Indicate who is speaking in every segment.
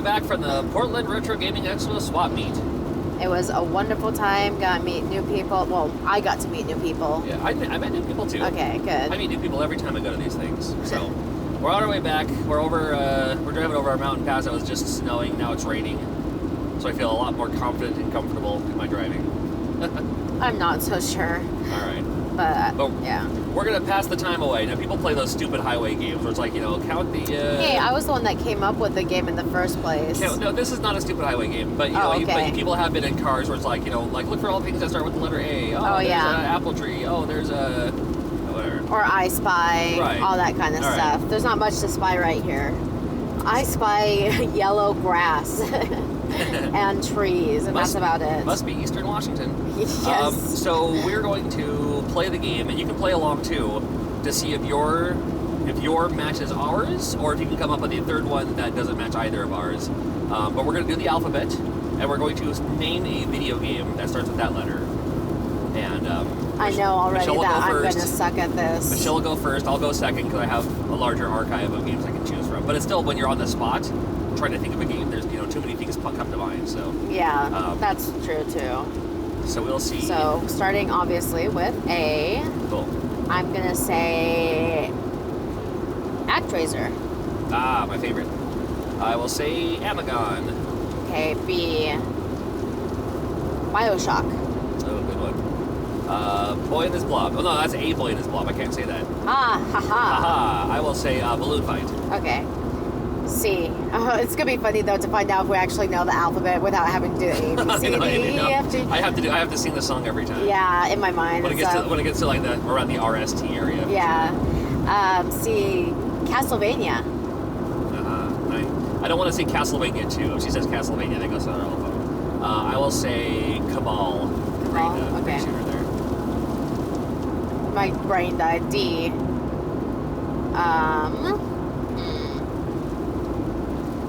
Speaker 1: way back from the Portland Retro Gaming Expo Swap Meet.
Speaker 2: It was a wonderful time. Got to meet new people. Well, I got to meet new people.
Speaker 1: Yeah, I met new people too.
Speaker 2: Okay, good.
Speaker 1: I meet new people every time I go to these things. So we're on our way back. We're over. We're driving over our mountain pass. It was just snowing. Now it's raining. So I feel a lot more confident and comfortable in my driving.
Speaker 2: I'm not so sure.
Speaker 1: All right.
Speaker 2: But yeah.
Speaker 1: We're going to pass the time away. Now, people play those stupid highway games where it's like, count the...
Speaker 2: Hey, I was the one that came up with the game in the first place.
Speaker 1: No, this is not a stupid highway game. But, but people have been in cars where it's like, like, look for all the things that start with the letter A. Oh, there's an apple tree. Oh, there's a... whatever.
Speaker 2: Or I Spy.
Speaker 1: Right.
Speaker 2: All that kind of stuff. Right. There's not much to spy right here. I spy yellow grass and trees, and that's about it.
Speaker 1: Must be Eastern Washington.
Speaker 2: Yes.
Speaker 1: So we're going to play the game, and you can play along too, to see if your matches ours, or if you can come up with a third one that doesn't match either of ours. But we're going to do the alphabet, and we're going to name a video game that starts with that letter. And
Speaker 2: I know already that I'm going to suck at this.
Speaker 1: Michelle will go first. I'll go second because I have a larger archive of games I can choose from. But it's still, when you're on the spot, trying to think of a game, there's too many things come to mind. So
Speaker 2: yeah, that's true too.
Speaker 1: So we'll see.
Speaker 2: So starting obviously with A.
Speaker 1: Cool.
Speaker 2: I'm going to say ActRaiser.
Speaker 1: Ah, my favorite. I will say Amagon.
Speaker 2: Okay, B. BioShock.
Speaker 1: Oh, good one. Boy in His Blob. Oh, no, that's a Boy in His Blob. I can't say that.
Speaker 2: Ah, haha.
Speaker 1: Haha. I will say Balloon Fight.
Speaker 2: Okay. C. It's going to be funny, though, to find out if we actually know the alphabet without having to do A, B, C, D, E, F, G.
Speaker 1: I have to sing the song every time.
Speaker 2: Yeah, in my mind.
Speaker 1: When it gets to like around the RST area.
Speaker 2: Yeah. C. Castlevania.
Speaker 1: I don't want to say Castlevania 2. If she says Castlevania, that goes on her phone. I will say Cabal.
Speaker 2: Okay.
Speaker 1: There.
Speaker 2: My brain died. D.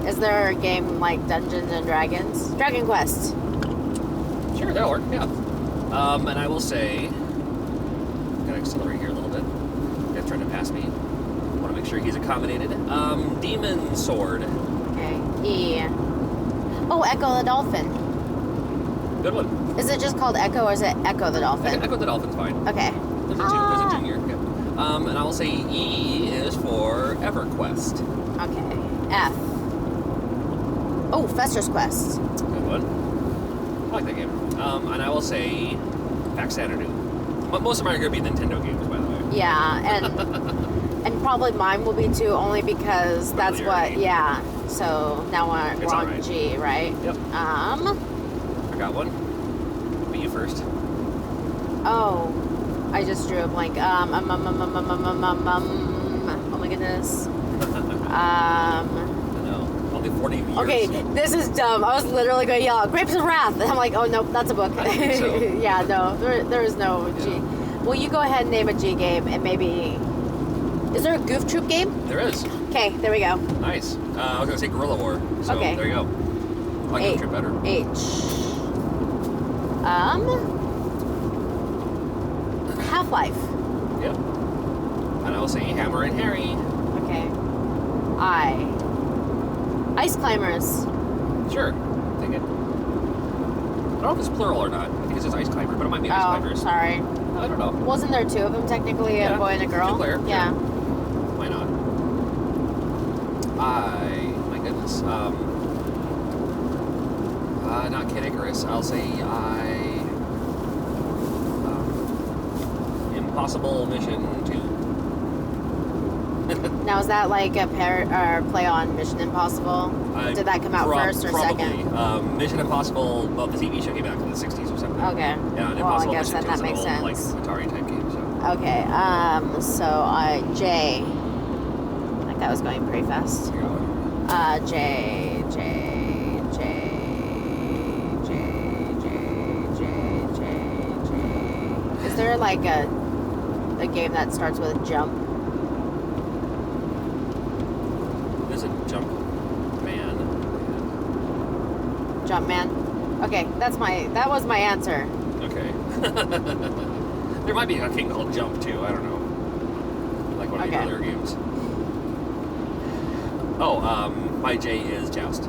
Speaker 2: Is there a game like Dungeons and Dragons? Dragon Quest.
Speaker 1: Sure, that'll work, yeah. And I will say... Gotta accelerate here a little bit. Guy's trying to pass me. Want to make sure he's accommodated. Demon Sword.
Speaker 2: Okay. E. Oh, Echo the Dolphin.
Speaker 1: Good one.
Speaker 2: Is it just called Echo, or is it Echo the Dolphin?
Speaker 1: Echo the Dolphin's fine.
Speaker 2: Okay.
Speaker 1: There's a junior. Okay. And I will say E is for EverQuest.
Speaker 2: Okay. F. Oh, Fester's Quest.
Speaker 1: Good one. I like that game. And I will say Faxanadu. But most of mine are going to be Nintendo games, by the way.
Speaker 2: Yeah, and and probably mine will be too, only because that's what. Yeah. So now we're on
Speaker 1: right.
Speaker 2: G, right?
Speaker 1: Yep. I got one. But you first.
Speaker 2: Oh, I just drew a blank. Oh my goodness.
Speaker 1: I know. Only 40 years.
Speaker 2: Okay, this is dumb. I was literally going to yell out, Grapes of Wrath. And I'm like, oh, no, that's a book.
Speaker 1: I think so.
Speaker 2: Yeah, no, there is no G.
Speaker 1: Yeah.
Speaker 2: Well, you go ahead and name a G game, and maybe... Is there a Goof Troop game?
Speaker 1: There is.
Speaker 2: Okay, there we go.
Speaker 1: Nice. I was going to say Guerrilla War. So
Speaker 2: okay.
Speaker 1: There you go. I like Goof Troop better.
Speaker 2: H. Half-Life.
Speaker 1: Yep. And I will say Hammer and Harry.
Speaker 2: Okay. I. Ice Climbers.
Speaker 1: Sure. Take it. I don't know if it's plural or not. I think it's just Ice Climber, but it might be Ice Climbers.
Speaker 2: Sorry.
Speaker 1: I don't know.
Speaker 2: Wasn't there two of them technically, a boy and a girl?
Speaker 1: Two-player.
Speaker 2: Yeah.
Speaker 1: Sure. Why not? My goodness. Not Kid Icarus. I'll say Impossible Mission 2.
Speaker 2: Now, is that like a play on Mission Impossible? Did that come out first or
Speaker 1: probably.
Speaker 2: second?
Speaker 1: Mission Impossible, well, the TV show came out in the 60s or something.
Speaker 2: Okay.
Speaker 1: Yeah, and
Speaker 2: well, I
Speaker 1: Impossible
Speaker 2: guess
Speaker 1: Mission 2
Speaker 2: that
Speaker 1: is
Speaker 2: makes
Speaker 1: an old,
Speaker 2: sense.
Speaker 1: like, Atari type game, so.
Speaker 2: Okay, so J. I think that was going pretty fast. J. Is there like a game that starts with jump?
Speaker 1: There's a Jump Man.
Speaker 2: Jump Man? Okay, that was my answer.
Speaker 1: Okay. There might be a game called Jump too, I don't know. Like one of the earlier games. Oh, my J is Joust.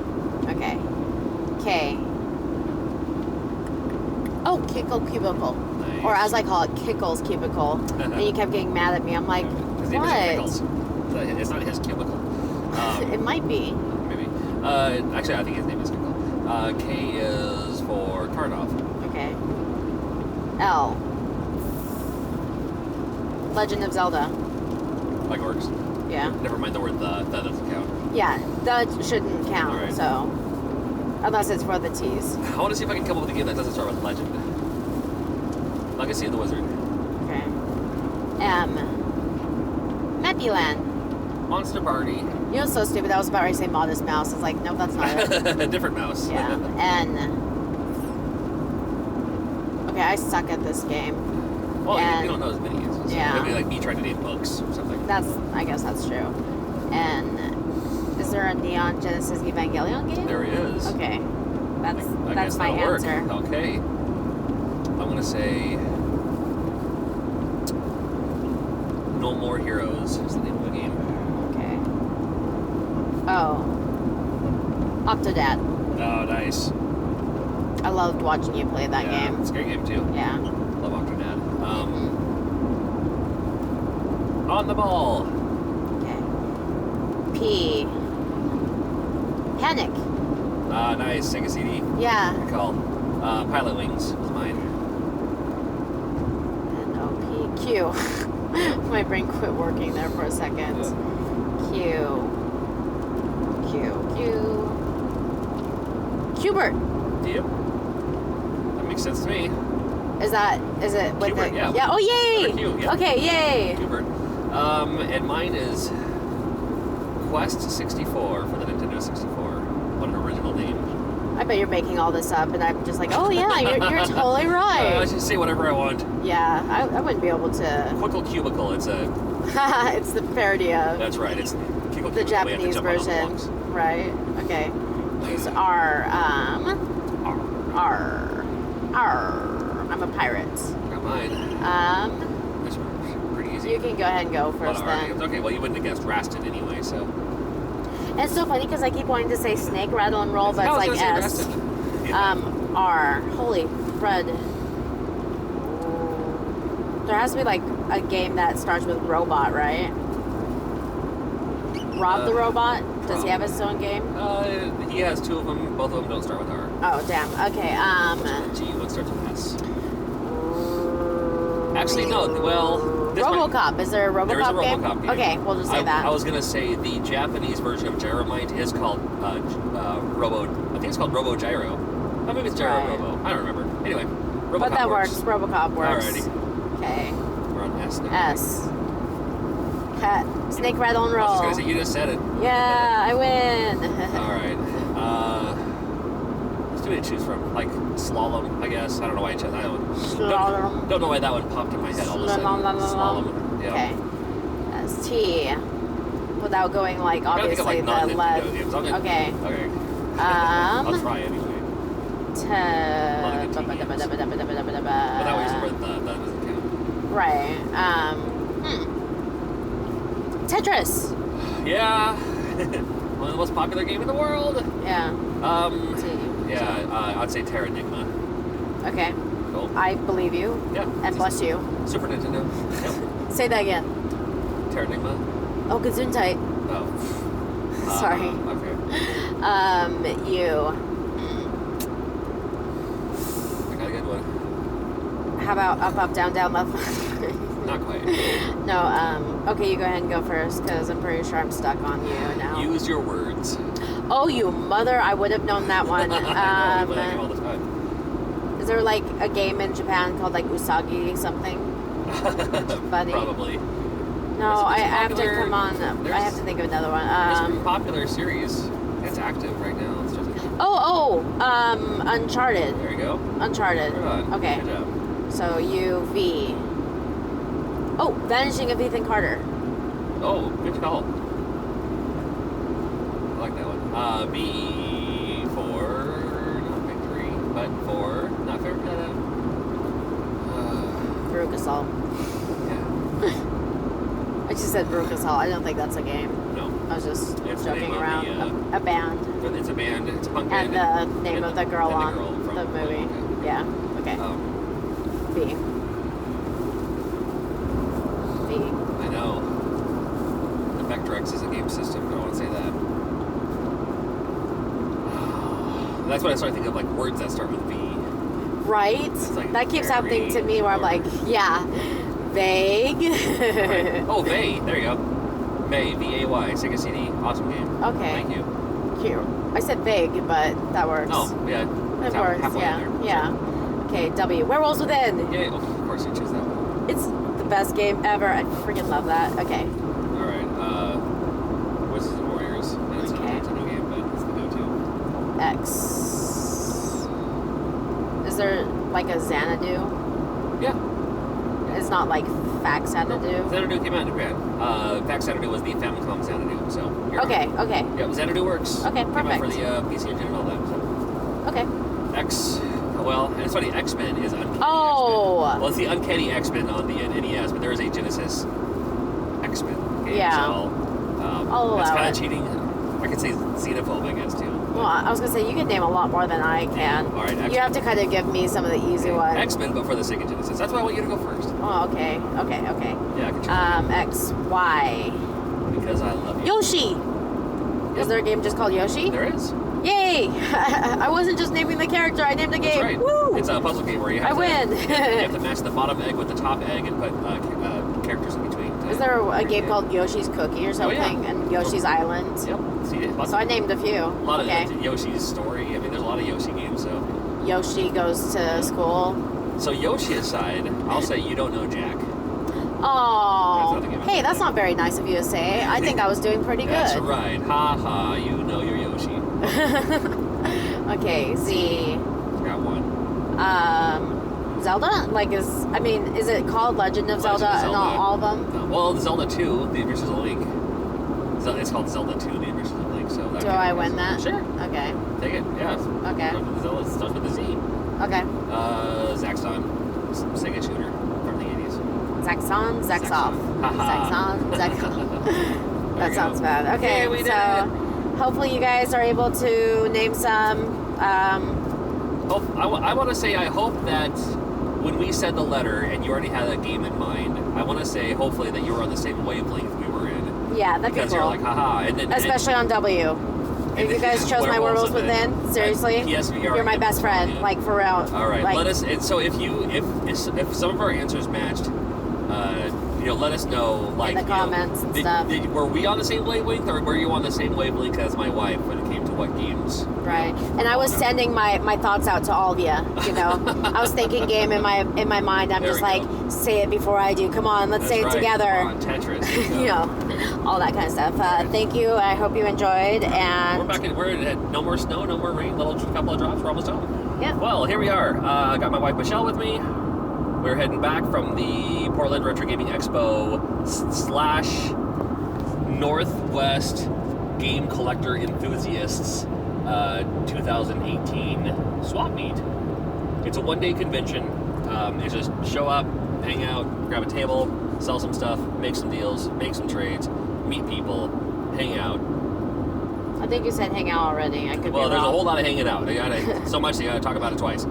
Speaker 2: Okay. K. Oh, Kickle Cubicle.
Speaker 1: Nice.
Speaker 2: Or as I call it, Kickle's Cubicle. And you kept getting mad at me. I'm like,
Speaker 1: His name isn't
Speaker 2: what?
Speaker 1: Kickles. It's not his cubicle.
Speaker 2: It might be.
Speaker 1: Maybe. Actually, I think his name is Kickle. K is for Karnov.
Speaker 2: Okay. L. Legend of Zelda.
Speaker 1: Like orcs.
Speaker 2: Yeah.
Speaker 1: Never mind the word the. That doesn't count.
Speaker 2: Yeah, that shouldn't count,
Speaker 1: All right.
Speaker 2: so. Unless it's for the T's.
Speaker 1: I want to see if I can come up with a game that doesn't start with legend. Legacy of the Wizard.
Speaker 2: Okay. M. Mappyland.
Speaker 1: Monster Party.
Speaker 2: You know, so stupid. I was about ready to say Modest Mouse. I was like, no, that's not it.
Speaker 1: Different mouse.
Speaker 2: Yeah. N. Okay, I suck at this game.
Speaker 1: Well,
Speaker 2: And-
Speaker 1: you don't know as many as. So
Speaker 2: Yeah.
Speaker 1: Maybe like me trying to name books or something.
Speaker 2: I guess that's true. N. Is there a Neon Genesis Evangelion game?
Speaker 1: There he is.
Speaker 2: Okay.
Speaker 1: I
Speaker 2: That's
Speaker 1: guess
Speaker 2: my
Speaker 1: that'll
Speaker 2: answer.
Speaker 1: work. Okay. I'm gonna say No More Heroes is the name of the game.
Speaker 2: Okay. Oh. Octodad.
Speaker 1: Oh, nice.
Speaker 2: I loved watching you play that
Speaker 1: Yeah,
Speaker 2: game.
Speaker 1: It's a great game too.
Speaker 2: Yeah.
Speaker 1: Love Octodad. On the ball.
Speaker 2: Okay. P. Panic.
Speaker 1: Ah, nice. Sega CD.
Speaker 2: Yeah.
Speaker 1: Good call. Pilot Wings was mine.
Speaker 2: N-O-P. Q. My brain quit working there for a second. Q. Qbert.
Speaker 1: Yep. That makes sense to me.
Speaker 2: Is it with
Speaker 1: Qbert,
Speaker 2: the...
Speaker 1: yeah.
Speaker 2: Oh, yay!
Speaker 1: Q, yeah.
Speaker 2: Okay, yay!
Speaker 1: Hubert. And mine is Quest 64 for the Nintendo 64. What an original name.
Speaker 2: I bet you're making all this up, and I'm just like, oh yeah, you're totally
Speaker 1: I
Speaker 2: right.
Speaker 1: should say whatever I want.
Speaker 2: Yeah, I wouldn't be able to...
Speaker 1: Quickle Cubicle. It's a.
Speaker 2: It's the parody of
Speaker 1: That's right. It's Quickle
Speaker 2: the
Speaker 1: Cubicle. We have to
Speaker 2: Japanese
Speaker 1: jump on all the
Speaker 2: version.
Speaker 1: blocks.
Speaker 2: Right, okay. Use R. I'm a pirate.
Speaker 1: Got mine. This one's pretty easy.
Speaker 2: You can go ahead and go
Speaker 1: A lot
Speaker 2: first
Speaker 1: of
Speaker 2: then.
Speaker 1: arguments. Okay, well you wouldn't have guessed Rasted anyway, so.
Speaker 2: And it's so funny because I keep wanting to say snake, rattle, and roll, but
Speaker 1: I was
Speaker 2: it's like
Speaker 1: gonna
Speaker 2: S.
Speaker 1: say Rasted. Yeah.
Speaker 2: R. Holy crud. There has to be like a game that starts with robot, right? Rob the Robot? Does he have his own game?
Speaker 1: He has two of them. Both of them don't start with R.
Speaker 2: Oh, damn. Okay,
Speaker 1: G, one starts with S. Actually, no. Well, this might-
Speaker 2: RoboCop. Is there a RoboCop
Speaker 1: There is a
Speaker 2: game?
Speaker 1: RoboCop game.
Speaker 2: Okay, we'll just say that.
Speaker 1: I was gonna say the Japanese version of Gyromite is called Robo. I think it's called Robo Gyro. Oh, maybe it's Gyro
Speaker 2: Right.
Speaker 1: Robo. I don't remember. Anyway, RoboCop
Speaker 2: But that works. RoboCop works.
Speaker 1: Alrighty.
Speaker 2: Okay.
Speaker 1: We're on S now.
Speaker 2: S. Cat. Snake, rattle, and
Speaker 1: I was
Speaker 2: roll.
Speaker 1: just gonna say you just said it.
Speaker 2: Yeah, I win.
Speaker 1: All right. Let's do it to choose from. Like slalom, I guess. I don't know why I chose that one.
Speaker 2: Slalom.
Speaker 1: Don't know why that one popped in my head all of a sudden. Slalom. Yeah.
Speaker 2: Okay. S. T. Without going like
Speaker 1: I'm trying to think of,
Speaker 2: obviously
Speaker 1: like,
Speaker 2: the
Speaker 1: non-Nintendo
Speaker 2: left.
Speaker 1: games. Okay.
Speaker 2: Okay.
Speaker 1: Okay. I'll try anyway. But that way isn't worth that doesn't count.
Speaker 2: Right. Tetris.
Speaker 1: Yeah. One of the most popular game in the world.
Speaker 2: Yeah. T.
Speaker 1: Yeah, I'd say Terranigma.
Speaker 2: Okay.
Speaker 1: Cool.
Speaker 2: I believe you.
Speaker 1: Yeah.
Speaker 2: And bless you.
Speaker 1: Super Nintendo. Yep.
Speaker 2: Say that again.
Speaker 1: Terranigma.
Speaker 2: Oh, Gesundheit.
Speaker 1: Oh.
Speaker 2: Sorry.
Speaker 1: Okay.
Speaker 2: You.
Speaker 1: I got a good one.
Speaker 2: How about up, down, left?
Speaker 1: Not quite.
Speaker 2: No, okay, you go ahead and go first, because I'm pretty sure I'm stuck on you now.
Speaker 1: Use your words.
Speaker 2: Oh, you mother, I would have known that one.
Speaker 1: I know, we play that game all the time.
Speaker 2: Is there like a game in Japan called like Usagi something? Buddy.
Speaker 1: Probably.
Speaker 2: No, I have to
Speaker 1: popular-
Speaker 2: come on. I have to think of another one.
Speaker 1: There's a popular series. It's active right now. It's just,
Speaker 2: Uncharted.
Speaker 1: there you go.
Speaker 2: Uncharted.
Speaker 1: Right on.
Speaker 2: Okay.
Speaker 1: Good job.
Speaker 2: So V. Oh, Vanishing of Ethan Carter.
Speaker 1: Oh, good call. I like that one. B for not victory, but for not fair.
Speaker 2: Veruca Salt.
Speaker 1: Yeah.
Speaker 2: I just said Veruca Salt. I don't think that's a game.
Speaker 1: No.
Speaker 2: I was just
Speaker 1: It's the
Speaker 2: joking
Speaker 1: name of
Speaker 2: around.
Speaker 1: the,
Speaker 2: A band.
Speaker 1: But it's a band. It's a punk band.
Speaker 2: And the name of the girl
Speaker 1: and the
Speaker 2: on
Speaker 1: girl from
Speaker 2: the movie.
Speaker 1: okay.
Speaker 2: Yeah. Okay. B. B.
Speaker 1: I know. The Vectrex is a game system. I don't want to say that. That's when I started thinking of like words that start with V.
Speaker 2: Right?
Speaker 1: Like
Speaker 2: that keeps
Speaker 1: very
Speaker 2: happening to me where I'm
Speaker 1: or-
Speaker 2: like, yeah, vague.
Speaker 1: Right. Oh, Vay. There you go. Vay. V-A-Y. Sega CD. Awesome game.
Speaker 2: Okay.
Speaker 1: Thank you.
Speaker 2: Cute. I said vague, but that works.
Speaker 1: Oh, yeah.
Speaker 2: It
Speaker 1: It's
Speaker 2: works,
Speaker 1: halfway
Speaker 2: yeah.
Speaker 1: in there.
Speaker 2: Yeah. Okay, W. Werewolves Within.
Speaker 1: Yeah, of course you choose that one.
Speaker 2: It's the best game ever. I freaking love that. Okay.
Speaker 1: All right. Wizards and Warriors. And it's
Speaker 2: Okay.
Speaker 1: it's a new game, but it's the go-to.
Speaker 2: X. Is there like a Xanadu?
Speaker 1: Yeah.
Speaker 2: It's not like Fact Xanadu?
Speaker 1: Xanadu came out in Japan. Fact Xanadu was the Famicom Xanadu, so. you're
Speaker 2: Okay,
Speaker 1: right.
Speaker 2: okay.
Speaker 1: Yeah, Xanadu works.
Speaker 2: Okay,
Speaker 1: Came out for
Speaker 2: perfect.
Speaker 1: the PC Engine and all that. So.
Speaker 2: Okay.
Speaker 1: X. Well, and it's funny. X-Men is Uncanny
Speaker 2: Oh.
Speaker 1: X-Men. Well, it's the Uncanny X-Men on the NES, but there is a Genesis X-Men game.
Speaker 2: Yeah.
Speaker 1: So,
Speaker 2: I'll
Speaker 1: that's
Speaker 2: allow
Speaker 1: kind
Speaker 2: it.
Speaker 1: of cheating. I could say xenophobe, I guess, too.
Speaker 2: Well, I was gonna say you can name a lot more than I can.
Speaker 1: All right, X-Men.
Speaker 2: You have to kind of give me some of the easy ones.
Speaker 1: X-Men, but for the Sega Genesis. That's why I want you to go first.
Speaker 2: Oh, okay, okay.
Speaker 1: Yeah, I can choose
Speaker 2: X, Y.
Speaker 1: because I love you.
Speaker 2: Yoshi. Is there a game just called Yoshi?
Speaker 1: There is.
Speaker 2: Yay! I wasn't just naming the character. I named the game.
Speaker 1: That's right.
Speaker 2: Woo!
Speaker 1: It's a puzzle game where you have
Speaker 2: I win.
Speaker 1: you have to match the bottom egg with the top egg and put characters in between.
Speaker 2: Is there a game called Yoshi's Cookie or something?
Speaker 1: Oh, yeah.
Speaker 2: And Yoshi's Island?
Speaker 1: Yep. See,
Speaker 2: So I named a few.
Speaker 1: a lot
Speaker 2: Okay.
Speaker 1: of Yoshi's story. I mean, there's a lot of Yoshi games. So,
Speaker 2: Yoshi goes to school.
Speaker 1: so Yoshi aside, I'll say you don't know Jack.
Speaker 2: Oh,
Speaker 1: That's nothing
Speaker 2: hey, that's not very nice of you to say. I think I was doing pretty
Speaker 1: That's
Speaker 2: good.
Speaker 1: right. Ha ha. You know your Yoshi.
Speaker 2: Okay, Z.
Speaker 1: Got one.
Speaker 2: Zelda? Is it called Legend of Zelda
Speaker 1: Legend of
Speaker 2: and not
Speaker 1: Zelda.
Speaker 2: all of them?
Speaker 1: Well, Zelda 2, The Adventures of Link. It's called Zelda 2, The Adventures of Link. So that
Speaker 2: Do
Speaker 1: game
Speaker 2: I
Speaker 1: is-
Speaker 2: win that?
Speaker 1: Sure.
Speaker 2: Okay.
Speaker 1: Take it. Yeah.
Speaker 2: Okay.
Speaker 1: Zelda starts with a Z.
Speaker 2: Okay.
Speaker 1: Zaxxon, Sega shooter from the 80s.
Speaker 2: Zaxxon, Zaxxoff.
Speaker 1: Haha.
Speaker 2: Zaxxon, Zaxxon.
Speaker 1: There
Speaker 2: That
Speaker 1: we
Speaker 2: sounds
Speaker 1: go.
Speaker 2: bad. Okay,
Speaker 1: Yeah, we did
Speaker 2: so hopefully you guys are able to name some.
Speaker 1: I want to say I hope that when we said the letter and you already had a game in mind, I want to say hopefully that you were on the same wavelength we were in.
Speaker 2: Yeah, that'd
Speaker 1: Because
Speaker 2: be
Speaker 1: you're
Speaker 2: cool.
Speaker 1: like, haha. And then,
Speaker 2: Especially on W. If you guys chose my Werewolves Within, seriously,
Speaker 1: PSVR,
Speaker 2: you're my best friend.
Speaker 1: yeah.
Speaker 2: Like for real.
Speaker 1: All right,
Speaker 2: Like,
Speaker 1: let us. And so if some of our answers matched, let us know. Like
Speaker 2: the comments and stuff.
Speaker 1: Were we on the same wavelength, or were you on the same wavelength as my wife when it came to what games?
Speaker 2: Right. And I was sending my thoughts out to all of you. You know, I was thinking game in my mind. I'm
Speaker 1: There
Speaker 2: just
Speaker 1: we
Speaker 2: like,
Speaker 1: go.
Speaker 2: say it before I do. Come on, let's
Speaker 1: That's
Speaker 2: say it
Speaker 1: right.
Speaker 2: together.
Speaker 1: Come on, Tetris.
Speaker 2: You know, all that kind of stuff. Thank you. I hope you enjoyed. And
Speaker 1: We're at no more snow, no more rain, couple of drops. We're almost home.
Speaker 2: yeah.
Speaker 1: Well, here we are. I got my wife Michelle with me. We're heading back from the Portland Retro Gaming Expo / Northwest Game Collector Enthusiasts 2018 Swap Meet. It's a one-day convention. It's just show up, hang out, grab a table, sell some stuff, make some deals, make some trades, meet people, hang out.
Speaker 2: I think you said hang out already. I could be
Speaker 1: Well, there's a
Speaker 2: wrong.
Speaker 1: whole lot of hanging out. They gotta so much they gotta talk about it twice.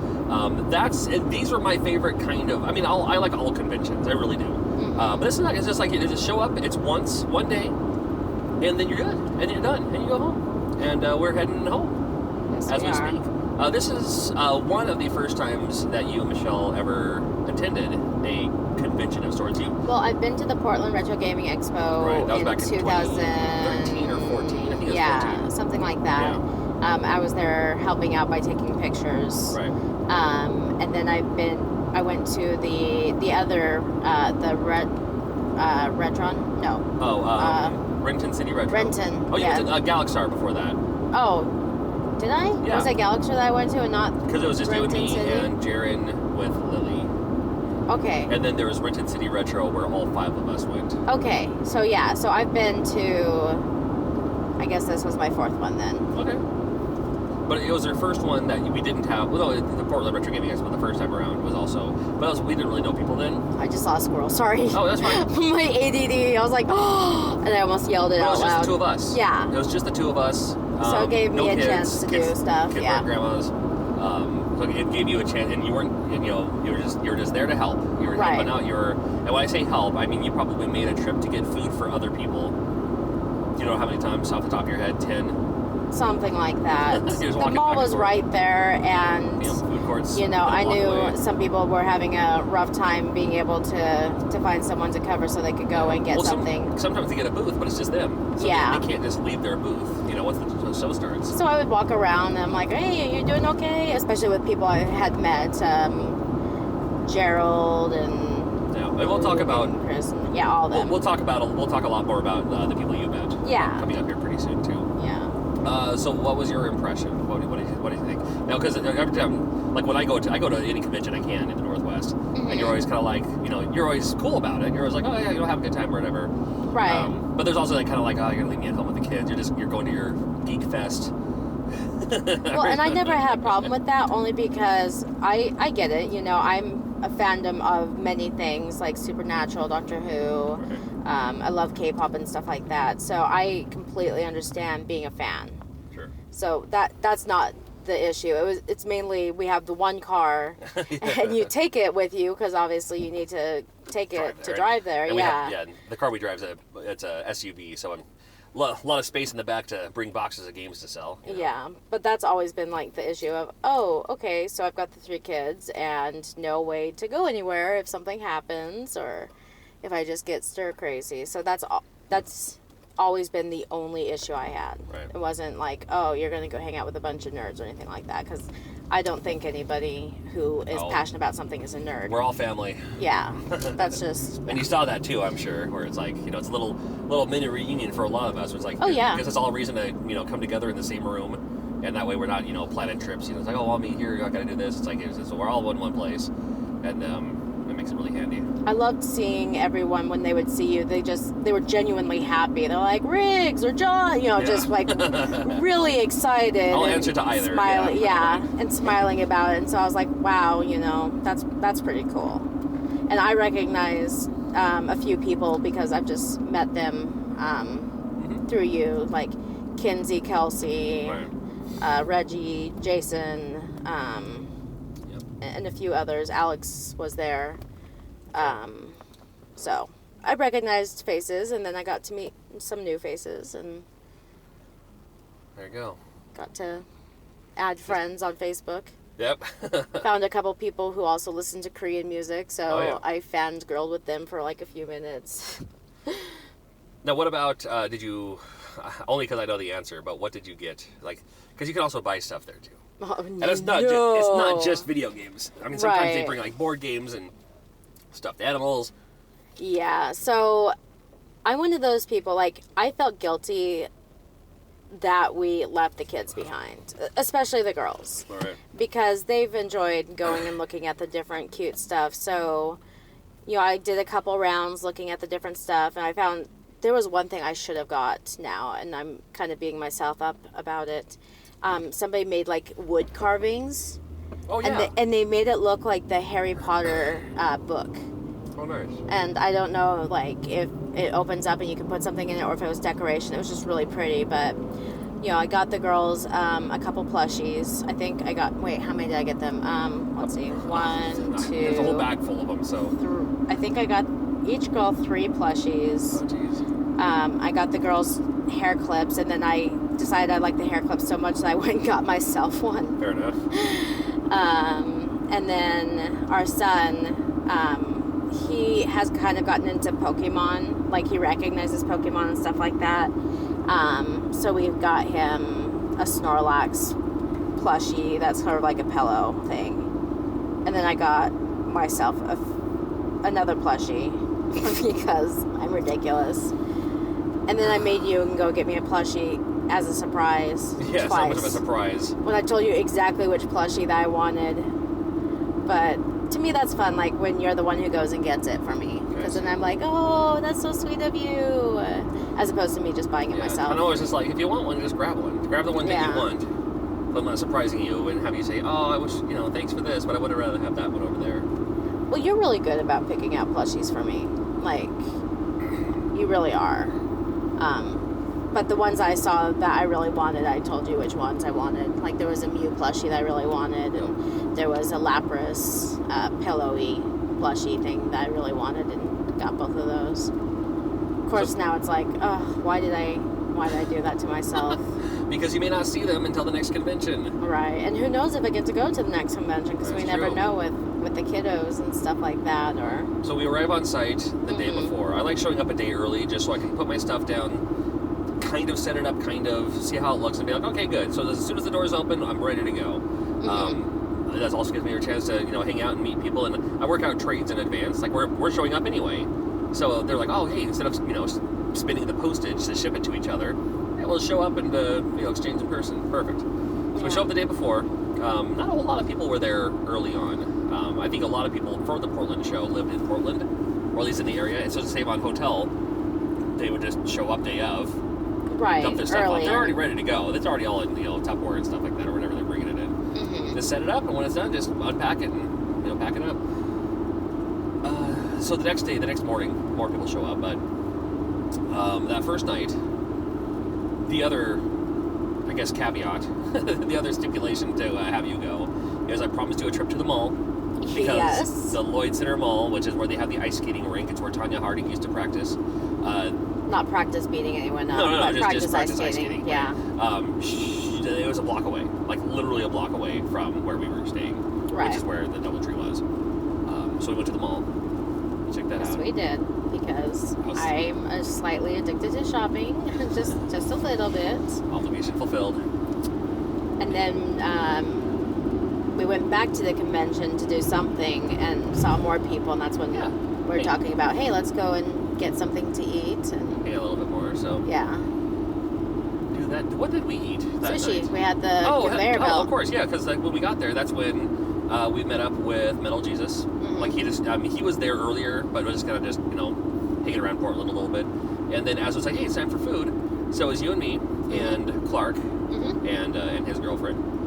Speaker 1: These were my favorite kind of. I mean, I like all conventions. I really do.
Speaker 2: Mm-hmm.
Speaker 1: But it's not. It's just like it's just show up. It's one day, and then you're good, and you're done, and you go home. And we're heading home
Speaker 2: Yes,
Speaker 1: as
Speaker 2: we
Speaker 1: we
Speaker 2: are.
Speaker 1: speak. This is one of the first times that you, Michelle, ever attended a convention of sorts.
Speaker 2: Well, I've been to the Portland Retro Gaming Expo
Speaker 1: Right, that was
Speaker 2: in
Speaker 1: back in
Speaker 2: 2013
Speaker 1: or 14. I think it was
Speaker 2: yeah,
Speaker 1: 14.
Speaker 2: something like that.
Speaker 1: Yeah.
Speaker 2: I was there helping out by taking pictures.
Speaker 1: Right.
Speaker 2: And then I went to the other Retron. No.
Speaker 1: Oh, Renton City Retro.
Speaker 2: Renton.
Speaker 1: Oh, you
Speaker 2: yeah.
Speaker 1: went to Galaxar before that.
Speaker 2: Oh, did I?
Speaker 1: Yeah.
Speaker 2: Was it Galaxy that I went to and not?
Speaker 1: Because it was just
Speaker 2: Renton
Speaker 1: you and me
Speaker 2: City?
Speaker 1: and Jaren with Lily.
Speaker 2: Okay.
Speaker 1: And then there was Renton City Retro where all 5 of us went.
Speaker 2: Okay. So yeah. So I've been to. I guess this was my 4th one then.
Speaker 1: Okay. But it was their first one that we didn't have. Well, no, the Portland Retro Gaming Expo the first time around was also. But also, we didn't really know people then.
Speaker 2: I just saw a squirrel. Sorry.
Speaker 1: Oh, that's fine.
Speaker 2: My ADD. I was like, oh, and I almost yelled it out loud.
Speaker 1: It was just the two of us.
Speaker 2: Yeah.
Speaker 1: It was just the two of us.
Speaker 2: So it gave me a chance to do stuff.
Speaker 1: Kids
Speaker 2: Yeah.
Speaker 1: weren't grandmas. So it gave you a chance, and you weren't. And, you were just there to help. You were helping out. And when I say help, I mean you probably made a trip to get food for other people. Do you know how many times off the top of your head? 10.
Speaker 2: Something like that. The mall was right there, and
Speaker 1: food courts.
Speaker 2: I knew some people were having a rough time being able to find someone to cover so they could go and get something.
Speaker 1: Sometimes they get a booth, but it's just them. So
Speaker 2: yeah.
Speaker 1: They can't just leave their booth. Once the show starts.
Speaker 2: So I would walk around, and I'm like, "Hey, you doing okay?" Especially with people I had met, Gerald and.
Speaker 1: Yeah, and we'll talk about
Speaker 2: Chris. And, all of them.
Speaker 1: We'll talk a lot more about the people you met.
Speaker 2: Yeah.
Speaker 1: Coming up here pretty soon too.
Speaker 2: Yeah.
Speaker 1: So what was your impression? What do you think? Now, because every time, like when I go to any convention I can in the Northwest, and you're always kind of like, you're always cool about it. You're always like, oh yeah, have a good time or whatever.
Speaker 2: Right.
Speaker 1: But there's also that kind of like, oh, you're gonna leave me at home with the kids. You're going to your geek fest.
Speaker 2: Well, and I never had a problem with that, only because I get it. I'm a fandom of many things like Supernatural, Doctor Who.
Speaker 1: Right.
Speaker 2: I love K-pop and stuff like that, so I completely understand being a fan.
Speaker 1: Sure.
Speaker 2: So that's not the issue. It's mainly we have the one car, and you take it with you because obviously you need to take it to drive there.
Speaker 1: And
Speaker 2: Yeah.
Speaker 1: The car we drive it's a SUV, so a lot of space in the back to bring boxes of games to sell.
Speaker 2: Yeah, but that's always been like the issue of, oh, okay, so I've got the 3 kids and no way to go anywhere if something happens or if I just get stir crazy. So that's always been the only issue I had.
Speaker 1: Right.
Speaker 2: It wasn't like, oh, you're going to go hang out with a bunch of nerds or anything like that, because I don't think anybody who is passionate about something is a nerd.
Speaker 1: We're all family.
Speaker 2: Yeah, that's just...
Speaker 1: And you saw that too, I'm sure, where it's like, it's a little mini reunion for a lot of us. It's like,
Speaker 2: oh yeah,
Speaker 1: because it's all a reason to, come together in the same room, and that way we're not, planning trips. It's like, oh, I'll meet here, I gotta do this. It's like, so we're all in one place, and it makes it really handy.
Speaker 2: I loved seeing everyone when they would see you. They were genuinely happy. They're like, Riggs or John, just like really excited.
Speaker 1: I'll answer to either.
Speaker 2: Smiling, and smiling about it. And so I was like, wow, that's pretty cool. And I recognize a few people because I've just met them through you, like Kinsey, Kelsey,
Speaker 1: right.
Speaker 2: Reggie, Jason, and a few others. Alex was there. So I recognized faces, and then I got to meet some new faces, and
Speaker 1: there you go.
Speaker 2: got to add friends on Facebook.
Speaker 1: Yep.
Speaker 2: Found a couple people who also listen to Korean music, so
Speaker 1: I
Speaker 2: fangirled with them for like a few minutes.
Speaker 1: Now, what about, did you, only because I know the answer, but what did you get? Like, because you can also buy stuff there too.
Speaker 2: Oh,
Speaker 1: and it's not just video games. I mean, sometimes they bring like board games and stuffed animals.
Speaker 2: Yeah, so I'm one of those people, like, I felt guilty that we left the kids behind, especially the girls.
Speaker 1: All right.
Speaker 2: Because they've enjoyed going and looking at the different cute stuff. So, I did a couple rounds looking at the different stuff, and I found there was one thing I should have got now, and I'm kind of beating myself up about it. Somebody made, like, wood carvings.
Speaker 1: Oh, yeah.
Speaker 2: And they made it look like the Harry Potter book.
Speaker 1: Oh, nice.
Speaker 2: And I don't know, like, if it opens up and you can put something in it or if it was decoration. It was just really pretty. But, I got the girls a couple plushies. I think I got, wait, how many did I get them? Let's see, 1, 2.
Speaker 1: There's a whole bag full of them, so.
Speaker 2: I think I got each girl 3 plushies.
Speaker 1: Oh, jeez.
Speaker 2: I got the girls hair clips, and then I decided I liked the hair clips so much that I went and got myself one.
Speaker 1: Fair enough.
Speaker 2: And then our son, he has kind of gotten into Pokemon, like he recognizes Pokemon and stuff like that. So we've got him a Snorlax plushie that's sort of like a pillow thing. And then I got myself another plushie because I'm ridiculous. And then I made you go get me a plushie as a surprise.
Speaker 1: Yeah,
Speaker 2: twice.
Speaker 1: so much of a surprise.
Speaker 2: When I told you exactly which plushie that I wanted. But to me, that's fun, like when you're the one who goes and gets it for me. Because then I'm like, oh, that's so sweet of you. As opposed to me just buying it myself.
Speaker 1: I know, it's just like, if you want one, just grab one. Grab the one that you want. I'm not surprising you and have you say, oh, I wish, thanks for this, but I would have rather have that one over there.
Speaker 2: Well, you're really good about picking out plushies for me. Like, you really are. But the ones I saw that I really wanted, I told you which ones I wanted. Like, there was a Mew plushie that I really wanted, and there was a Lapras pillowy plushie thing that I really wanted, and got both of those. Of course, now it's like, oh, why did I do that to myself?
Speaker 1: Because you may not see them until the next convention.
Speaker 2: Right, and who knows if I get to go to the next convention, because we never know with the kiddos and stuff like that. Or
Speaker 1: So we arrive on site the day before. I like showing up a day early just so I can put my stuff down, kind of set it up, kind of see how it looks, and be like, okay, good. So as soon as the doors open, I'm ready to go. That also gives me a chance to hang out and meet people, and I work out trades in advance. Like we're showing up anyway, so they're like, oh, hey, instead of spending the postage to ship it to each other, we'll show up and exchange in person. Perfect. So we show up the day before. Not a whole lot of people were there early on. I think a lot of people for the Portland show lived in Portland, or at least in the area, and so to save on hotel, they would just show up day of, dump their stuff off. They're already ready to go. It's already all in Tupperware and stuff like that, or whatever they're bringing it in. Just set it up, and when it's done, just unpack it and pack it up. So the next morning, more people show up, but that first night, the other, I guess, caveat, the other stipulation to have you go is I promised you a trip to the mall. Because the Lloyd Center Mall, which is where they have the ice skating rink, it's where Tanya Harding used to practice.
Speaker 2: Not practice beating anyone up,
Speaker 1: but
Speaker 2: practice ice skating. Yeah.
Speaker 1: It was a block away, like literally a block away from where we were staying, which is where the DoubleTree was. So we went to the mall. Check that out.
Speaker 2: Yes, we did, because I'm slightly addicted to shopping, just a little bit.
Speaker 1: Obligation fulfilled.
Speaker 2: And then we went back to the convention to do something and saw more people, and that's when we were talking about, hey, let's go and get something to eat. And
Speaker 1: a little bit more, so.
Speaker 2: Yeah.
Speaker 1: Do that. What did we eat that
Speaker 2: Sushi.
Speaker 1: night?
Speaker 2: We had the conveyor belt.
Speaker 1: Oh, of course, yeah, because when we got there, that's when we met up with Metal Jesus. Like, he was there earlier, but was just kind of hanging around Portland a little bit. And then as it was like, hey, it's time for food. So it was you and me and Clark and his girlfriend.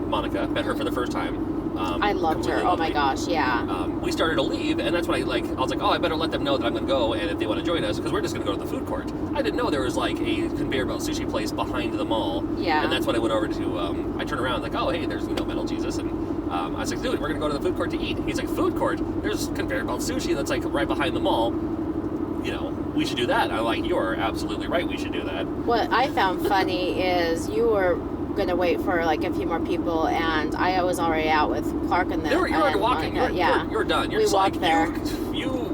Speaker 1: Monica. Met her for the first time.
Speaker 2: I loved her. Oh my gosh, yeah.
Speaker 1: We started to leave, and that's when I was like, oh, I better let them know that I'm going to go, and if they want to join us, because we're just going to go to the food court. I didn't know there was like a conveyor belt sushi place behind the mall.
Speaker 2: Yeah.
Speaker 1: And that's when I went over to, I turned around, like, oh, hey, there's, Metal Jesus, and I was like, dude, we're going to go to the food court to eat. He's like, food court? There's conveyor belt sushi that's like right behind the mall. We should do that. I'm like, you're absolutely right, we should do that.
Speaker 2: What I found funny is you were going to wait for like a few more people, and I was already out with Clark and them.
Speaker 1: You're already walking. You're done. You're
Speaker 2: we walked
Speaker 1: like,
Speaker 2: there.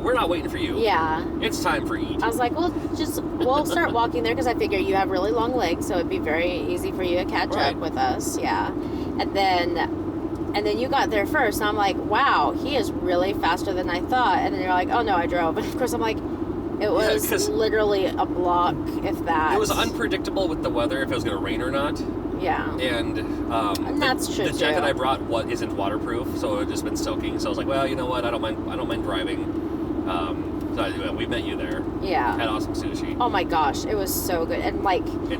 Speaker 1: We're not waiting for you.
Speaker 2: Yeah.
Speaker 1: It's time for eat.
Speaker 2: I was like, we'll start walking there, because I figure you have really long legs, so it'd be very easy for you to catch up with us. Yeah. And then you got there first, and I'm like, wow, he is really faster than I thought. And then you're like, oh no, I drove. And of course I'm like, it was literally a block, if that.
Speaker 1: It was unpredictable with the weather, if it was going to rain or not.
Speaker 2: Yeah.
Speaker 1: And
Speaker 2: that's true.
Speaker 1: The jacket I brought isn't waterproof, so it had just been soaking. So I was like, well, you know what? I don't mind driving. So we met you there.
Speaker 2: Yeah.
Speaker 1: Had awesome sushi.
Speaker 2: Oh my gosh, it was so good, and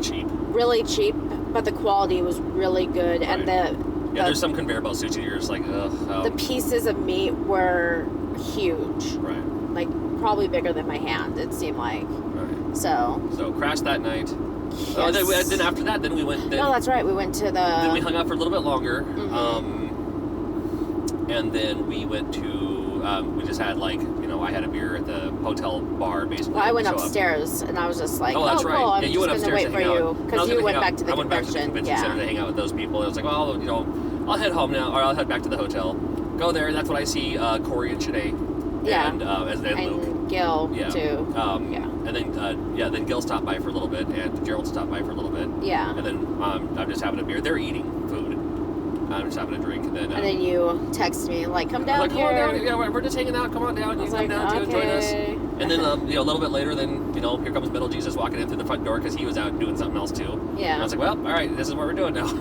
Speaker 1: cheap.
Speaker 2: Really cheap, but the quality was really good, right. And
Speaker 1: there's some conveyor belt sushi you're just like, ugh.
Speaker 2: The pieces of meat were huge.
Speaker 1: Right.
Speaker 2: Like probably bigger than my hand, it seemed like.
Speaker 1: Right.
Speaker 2: So
Speaker 1: crashed that night.
Speaker 2: Yes.
Speaker 1: Then after that, then we went.
Speaker 2: No, that's right. We went to the.
Speaker 1: Then we hung out for a little bit longer, and then we went to. We just had I had a beer at the hotel bar basically.
Speaker 2: Well, I went upstairs and I was just like,
Speaker 1: oh, that's
Speaker 2: cool.
Speaker 1: right.
Speaker 2: I'm
Speaker 1: you went
Speaker 2: just
Speaker 1: upstairs
Speaker 2: gonna wait for you because you went back to the convention.
Speaker 1: I went back to the convention center to hang out with those people. And I was like, well, I'll head home now, or I'll head back to the hotel. Go there, and that's when I see Corey and Shanae.
Speaker 2: Yeah.
Speaker 1: And Luke.
Speaker 2: And Gil too.
Speaker 1: And then Gil stopped by for a little bit, and Gerald stopped by for a little bit.
Speaker 2: Yeah.
Speaker 1: And then I'm just having a beer. They're eating food. I'm just having a drink, and then
Speaker 2: you text me like, "Come down here."
Speaker 1: Come on down. Yeah, we're just hanging out. Come on down. You come down to join us. And then a little bit later, then here comes Metal Jesus walking in through the front door because he was out doing something else too.
Speaker 2: Yeah.
Speaker 1: And I was like, well, all right, this is what we're doing now.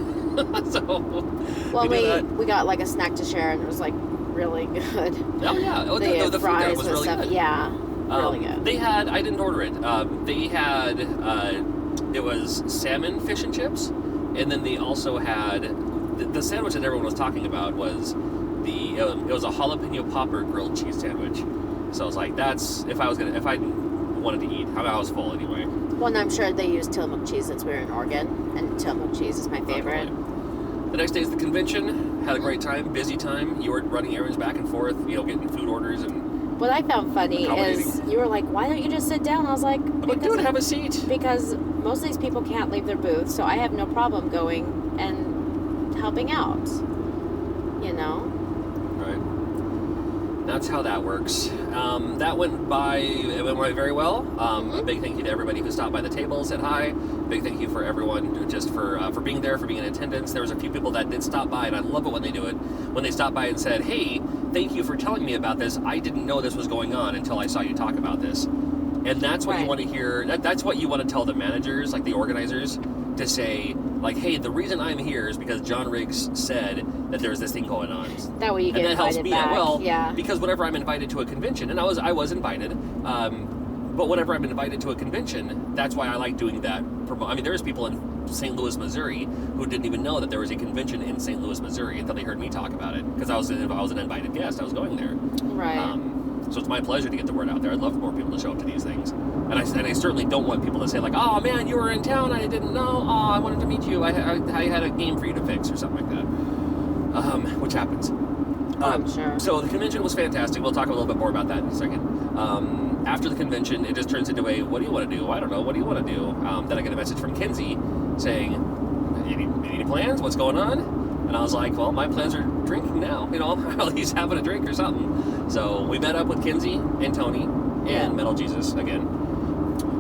Speaker 2: We got like a snack to share, and it was like really good.
Speaker 1: Oh yeah, the food there was really good.
Speaker 2: Yeah, really good.
Speaker 1: They had, I didn't order it. They had it was salmon fish and chips And then they also had the sandwich that everyone was talking about was it was a jalapeno popper grilled cheese sandwich. So I was like, that's if I wanted to eat. I was full anyway.
Speaker 2: Well, and I'm sure they use Tillamook cheese since we're in Oregon, and Tillamook cheese is my favorite.
Speaker 1: The next day is the convention. Had a great time, busy time. You were running errands back and forth, getting food orders and.
Speaker 2: What I found funny is you were like, "Why don't you just sit down?" I was like,
Speaker 1: "Dude, have a seat."
Speaker 2: Because most of these people can't leave their booth, so I have no problem going and helping out.
Speaker 1: Right. That's how that works. That went by. It went by very well. A big thank you to everybody who stopped by the table, said hi. Big thank you for everyone just for being there, for being in attendance. There was a few people that did stop by, and I love it when they do it. When they stop by and said, "Hey, thank you for telling me about this. I didn't know this was going on until I saw you talk about this." And that's what you want to hear. That's what you want to tell the managers, like the organizers, to say, like, "Hey, the reason I'm here is because John Riggs said that there's this thing going on."
Speaker 2: That way you get invited back.
Speaker 1: Because whenever I'm invited to a convention, and I was invited, but whenever I'm invited to a convention, that's why I like doing that. I mean, there's people in St. Louis, Missouri, who didn't even know that there was a convention in St. Louis, Missouri until they heard me talk about it, because I was an invited guest. I was going there.
Speaker 2: Right.
Speaker 1: So it's my pleasure to get the word out there. I'd love more people to show up to these things. And I certainly don't want people to say, like, "Oh, man, you were in town. I didn't know. Oh, I wanted to meet you. I had a game for you to fix," or something like that, which happens.
Speaker 2: I'm sure.
Speaker 1: So the convention was fantastic. We'll talk a little bit more about that in a second. After the convention, it just turns into a, "What do you want to do?" "I don't know. What do you want to do?" Then I get a message from Kinsey saying, any plans? What's going on?" And I was like, "Well, my plans are drinking now. At least having a drink or something." So we met up with Kinsey and Tony and Metal Jesus again.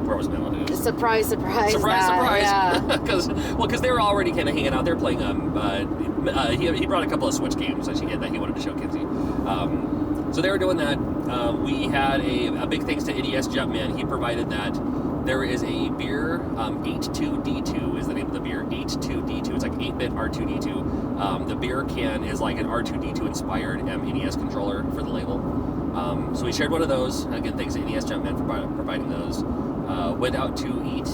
Speaker 1: Where was Metal Jesus?
Speaker 2: Surprise!
Speaker 1: Surprise! Because they were already kind of hanging out. They're playing. He brought a couple of Switch games that he wanted to show Kinsey. So they were doing that. We had a big thanks to NES Jumpman. He provided that. There is a beer, 82D2 is the name of the beer, 82D2. It's like 8-bit R2D2. The beer can is like an R2D2 inspired NES controller for the label. So we shared one of those. Again, thanks to NES Jumpman for providing those. Went out to eat,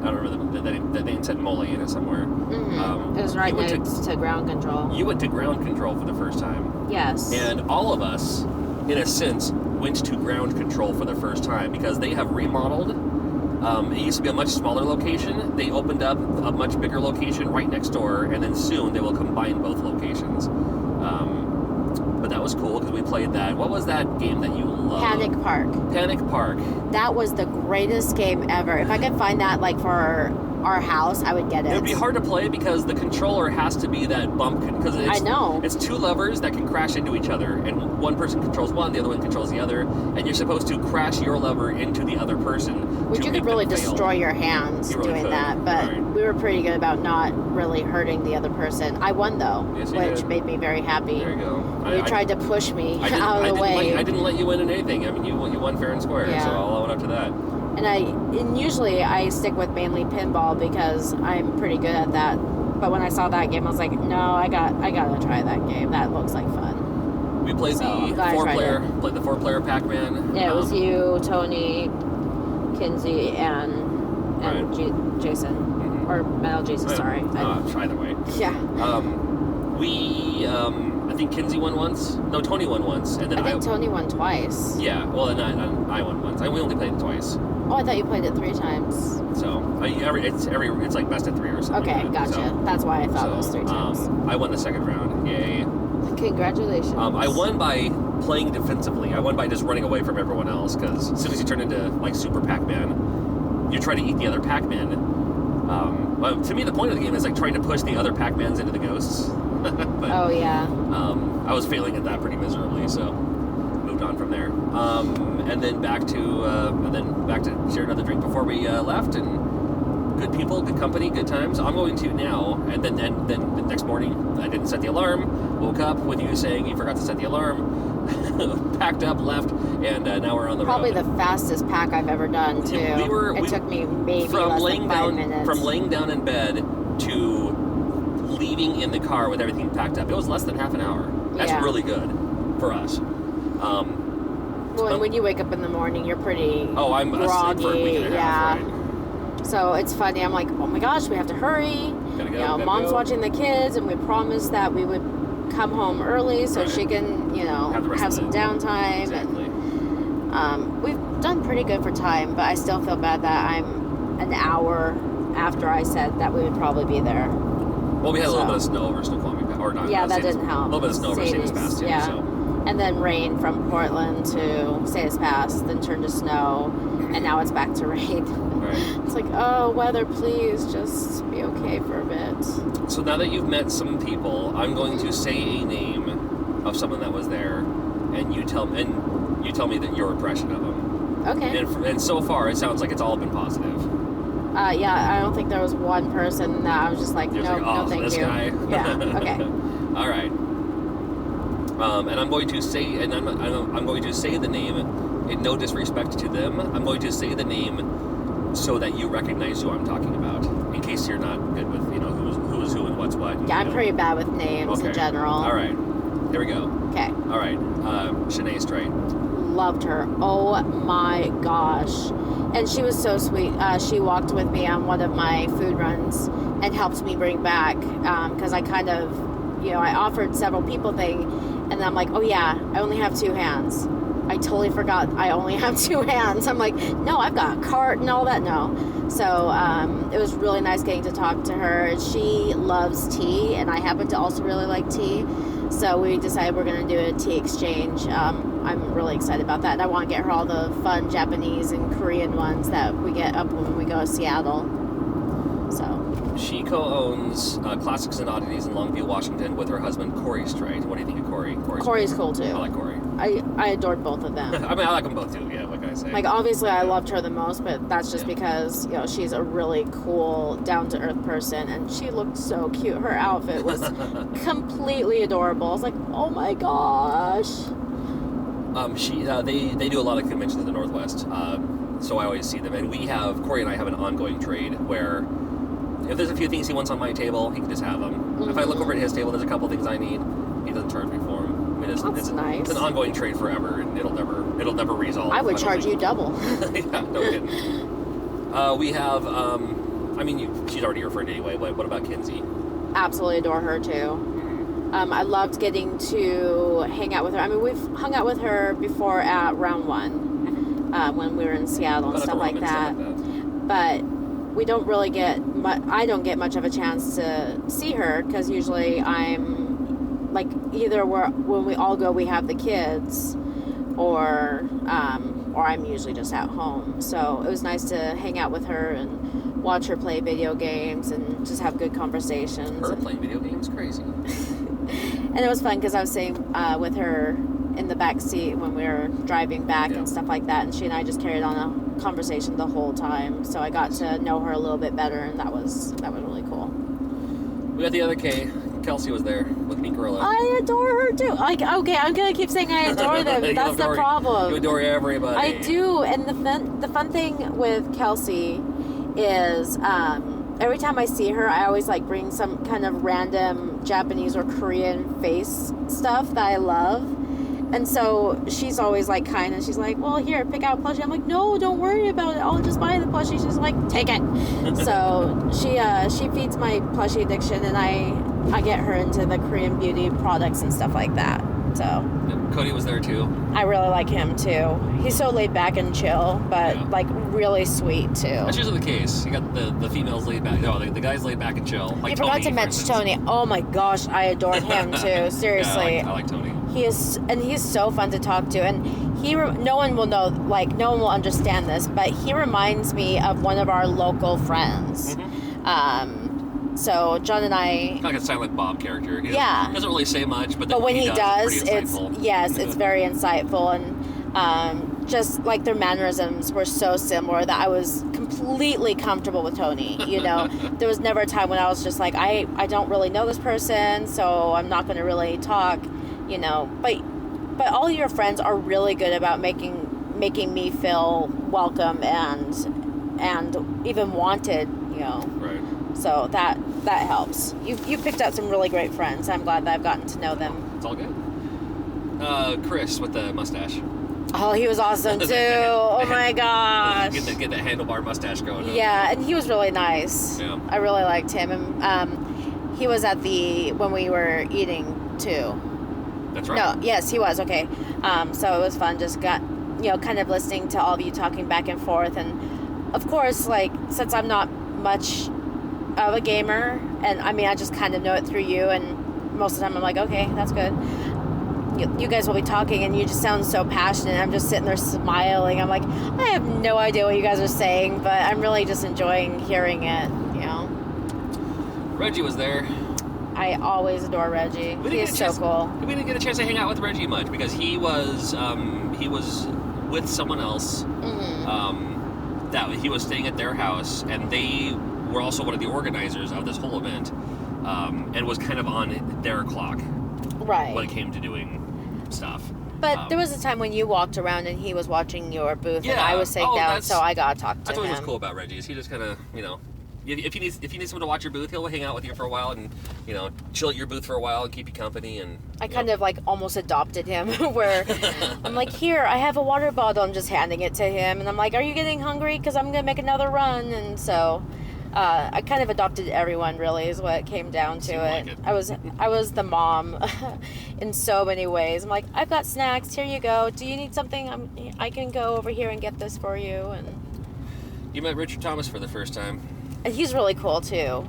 Speaker 1: I don't remember the name said mole in it somewhere.
Speaker 2: It was right next to ground control.
Speaker 1: You went to ground control for the first time.
Speaker 2: Yes.
Speaker 1: And all of us, in a sense, went to ground control for the first time because they have remodeled. It used to be a much smaller location. They opened up a much bigger location right next door, and then soon they will combine both locations. But that was cool because we played that. What was that game that you loved?
Speaker 2: Panic Park.
Speaker 1: Panic Park.
Speaker 2: That was the greatest game ever. If I could find that, like, for our house, I would get it.
Speaker 1: It would be hard to play because the controller has to be that bump. Because
Speaker 2: I know.
Speaker 1: It's two levers that can crash into each other, and one person controls one, the other one controls the other, and you're supposed to crash your lever into the other person.
Speaker 2: Which you could really destroy your hands doing that, but we were pretty good about not really hurting the other person. I won though, which made me very happy.
Speaker 1: There you go.
Speaker 2: You tried to push me out of the way.
Speaker 1: I didn't let you win in anything. I mean, you won fair and square, so I'll own up to that.
Speaker 2: And usually I stick with mainly pinball because I'm pretty good at that. But when I saw that game, I was like, no, I gotta try that game. That looks like fun.
Speaker 1: We played the four-player Pac-Man.
Speaker 2: Yeah, it was you, Tony, Kinsey, and Jason. Or Metal Jesus, sorry.
Speaker 1: Either way.
Speaker 2: Yeah.
Speaker 1: I think Kinsey won once. No, Tony won once, and then
Speaker 2: I think Tony won twice.
Speaker 1: Yeah, well, and I won once. We only played it twice.
Speaker 2: Oh, I thought you played it 3 times.
Speaker 1: So it's like best of 3 or something.
Speaker 2: Okay, gotcha. So, that's why I thought it was 3 times.
Speaker 1: I won the second round. Yay!
Speaker 2: Congratulations.
Speaker 1: I won by playing defensively. I won by just running away from everyone else because as soon as you turn into like Super Pac-Man, you try to eat the other Pac-Man. To me, the point of the game is like trying to push the other Pac-Mans into the ghosts. But,
Speaker 2: oh yeah.
Speaker 1: I was failing at that pretty miserably, so moved on from there. And then back to share another drink before we left, and good people, good company, good times. I'm going to now, and then the next morning I didn't set the alarm. Woke up with you saying you forgot to set the alarm. Packed up, left, and now we're on the road.
Speaker 2: Probably the fastest pack I've ever done too. It took me maybe less than 5 minutes.
Speaker 1: From laying down in bed to leaving in the car with everything packed up. It was less than half an hour. That's really good for us.
Speaker 2: Well, and when you wake up in the morning, you're pretty
Speaker 1: I'm
Speaker 2: groggy.
Speaker 1: asleep for a week and a half, right?
Speaker 2: So it's funny. I'm like, oh my gosh, we have to hurry.
Speaker 1: Gotta go,
Speaker 2: You know,
Speaker 1: gotta
Speaker 2: mom's
Speaker 1: go.
Speaker 2: watching the kids, and we promised that we would come home early so
Speaker 1: Right.
Speaker 2: she can, you know,
Speaker 1: Have the rest
Speaker 2: have
Speaker 1: of
Speaker 2: some
Speaker 1: the-
Speaker 2: downtime.
Speaker 1: Exactly.
Speaker 2: And we've done pretty good for time, but I still feel bad that I'm an hour after I said that we would probably be there.
Speaker 1: Well, we had a little
Speaker 2: So-
Speaker 1: bit of snow over Snoqualmie, or not.
Speaker 2: Yeah, that
Speaker 1: Sadie's-
Speaker 2: didn't help.
Speaker 1: A little bit of snow over Sadie's
Speaker 2: Sadie's,
Speaker 1: Pass too.
Speaker 2: yeah.
Speaker 1: So.
Speaker 2: And then rain from Portland to Sadie's Pass, then turned to snow, and now it's back to rain.
Speaker 1: Right.
Speaker 2: It's like, oh, weather, please just be okay for a bit.
Speaker 1: So now that you've met some people, I'm going to say a name of someone that was there, and you tell me that your impression of them.
Speaker 2: Okay.
Speaker 1: And so far, it sounds like it's all been positive.
Speaker 2: Yeah, I don't think there was one person that I was just like,
Speaker 1: You're
Speaker 2: no,
Speaker 1: like, oh,
Speaker 2: no, thank
Speaker 1: this
Speaker 2: you.
Speaker 1: guy.
Speaker 2: Yeah. Okay.
Speaker 1: All right. And I'm going to say, and I'm going to say the name, in no disrespect to them. I'm going to say the name so that you recognize who I'm talking about, in case you're not good with who's who and what's what.
Speaker 2: Yeah, I'm pretty bad with names in general.
Speaker 1: All right. Here we go.
Speaker 2: Okay.
Speaker 1: All right. Shanae Strait.
Speaker 2: Loved her. Oh my gosh. And she was so sweet. She walked with me on one of my food runs and helped me bring back, because I kind of, I offered several people thing, and I'm like, oh yeah, I only have 2 hands. I totally forgot I only have 2 hands. I'm like, no, I've got a cart and all that. No. So it was really nice getting to talk to her. She loves tea, and I happen to also really like tea. So we decided we're going to do a tea exchange. I'm really excited about that. And I want to get her all the fun Japanese and Korean ones that we get up when we go to Seattle. So.
Speaker 1: She co-owns Classics and Oddities in Longview, Washington, with her husband, Corey Strait. What do you think of Corey?
Speaker 2: Corey's cool too.
Speaker 1: I like Corey.
Speaker 2: I adored both of them.
Speaker 1: I mean, I like them both too. Yeah, what can I say?
Speaker 2: Like, obviously, I loved her the most, but that's just because, she's a really cool, down-to-earth person, and she looked so cute. Her outfit was completely adorable. I was like, oh my gosh.
Speaker 1: They do a lot of conventions in the Northwest, so I always see them. And Corey and I have an ongoing trade where if there's a few things he wants on my table, he can just have them.
Speaker 2: Mm-hmm.
Speaker 1: If I look over at his table, there's a couple things I need, he doesn't charge me for them. I mean,
Speaker 2: That's nice.
Speaker 1: It's an ongoing trade forever, and it'll never resolve.
Speaker 2: I would charge you double.
Speaker 1: Yeah, no kidding. We have, she's already your friend anyway. What about Kinsey?
Speaker 2: Absolutely adore her too. I loved getting to hang out with her. I mean, we've hung out with her before at Round 1 when we were in Seattle and stuff like that. But we don't really I don't get much of a chance to see her because usually I'm like either when we all go we have the kids or I'm usually just at home. So it was nice to hang out with her and watch her play video games and just have good conversations.
Speaker 1: Her playing video games, crazy.
Speaker 2: And it was fun because I was sitting with her in the back seat when we were driving back and stuff like that, and she and I just carried on a conversation the whole time. So I got to know her a little bit better, and that was really cool.
Speaker 1: We got the other K. Kelsey was there with Pink Gorilla.
Speaker 2: I adore her too. Like, okay, I'm gonna keep saying I adore them. That's the problem.
Speaker 1: You adore everybody.
Speaker 2: I do, and the fun thing with Kelsey is every time I see her, I always like bring some kind of random Japanese or Korean face stuff that I love. And so she's always like kind, and she's like, well, here, pick out a plushie. I'm like, no, don't worry about it. I'll just buy the plushie. She's like, take it. So she feeds my plushie addiction, and I get her into the Korean beauty products and stuff like that. So
Speaker 1: Cody was there too.
Speaker 2: I really like him too. He's so laid back and chill, but like really sweet too.
Speaker 1: That's usually the case. You got the females laid back. No, the guys laid back and chill. Like
Speaker 2: I forgot to mention Tony. Oh my gosh, I adored him too. Seriously.
Speaker 1: Yeah, I like Tony.
Speaker 2: He's so fun to talk to, and no one will know, like no one will understand this, but he reminds me of one of our local friends. Mm-hmm. So John and I,
Speaker 1: kind of like a Silent Bob character. He doesn't really say much, but
Speaker 2: when he does,
Speaker 1: it's
Speaker 2: it's very insightful, and just like their mannerisms were so similar that I was completely comfortable with Tony. There was never a time when I was just like, I don't really know this person, so I'm not going to really talk. But all your friends are really good about making me feel welcome and even wanted.
Speaker 1: Right.
Speaker 2: So that helps. You picked up some really great friends. I'm glad that I've gotten to know them.
Speaker 1: It's all good. Chris with the mustache.
Speaker 2: Oh, he was awesome too. Oh my gosh.
Speaker 1: Get the handlebar mustache going.
Speaker 2: Yeah, and he was really nice.
Speaker 1: Yeah.
Speaker 2: I really liked him. And he was at when we were eating too.
Speaker 1: That's right.
Speaker 2: No, yes, he was. Okay. So it was fun. Just kind of listening to all of you talking back and forth. And of course, like, since I'm not much of a gamer, and I mean, I just kind of know it through you, and most of the time I'm like, okay, that's good. You guys will be talking, and you just sound so passionate. I'm just sitting there smiling. I'm like, I have no idea what you guys are saying, but I'm really just enjoying hearing it, you know.
Speaker 1: Reggie was there.
Speaker 2: I always adore Reggie. He is so cool.
Speaker 1: We didn't get a chance to hang out with Reggie much because he was with someone else.
Speaker 2: Mm-hmm.
Speaker 1: That he was staying at their house, and they were also one of the organizers of this whole event, and was kind of on their clock,
Speaker 2: right,
Speaker 1: when it came to doing stuff.
Speaker 2: But there was a time when you walked around and he was watching your booth, and I was sitting down, so I got to talk to him.
Speaker 1: That's what was cool about Reggie, is he just kind of, you know, if you need someone to watch your booth, he'll hang out with you for a while and, you know, chill at your booth for a while and keep you company. And
Speaker 2: I kind of like almost adopted him, where I'm like, here, I have a water bottle. I'm just handing it to him, and I'm like, are you getting hungry? Because I'm gonna make another run. And so I kind of adopted everyone, really, is what it came down to. I was the mom in so many ways. I'm like, I've got snacks. Here you go. Do you need something? I can go over here and get this for you. And
Speaker 1: you met Richard Thomas for the first time.
Speaker 2: And he's really cool too.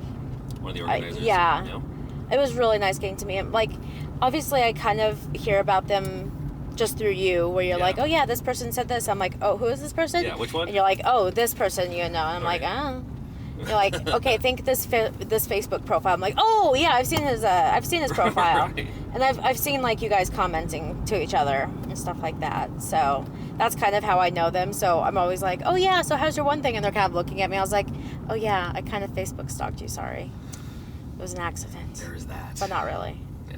Speaker 1: One of the organizers.
Speaker 2: Yeah.
Speaker 1: You know?
Speaker 2: It was really nice getting to meet him. Like, obviously, I kind of hear about them just through you, where you're like, oh yeah, this person said this. I'm like, oh, who is this person?
Speaker 1: Yeah, which one?
Speaker 2: And you're like, oh, this person, you know. And I'm like, oh. You're like, okay, think this Facebook profile. I'm like, oh yeah, I've seen his profile,
Speaker 1: right.
Speaker 2: And I've seen like you guys commenting to each other and stuff like that. So that's kind of how I know them. So I'm always like, oh yeah, so how's your one thing? And they're kind of looking at me. I was like, oh yeah, I kind of Facebook stalked you. Sorry, it was an accident.
Speaker 1: There is that,
Speaker 2: but not really.
Speaker 1: Yeah.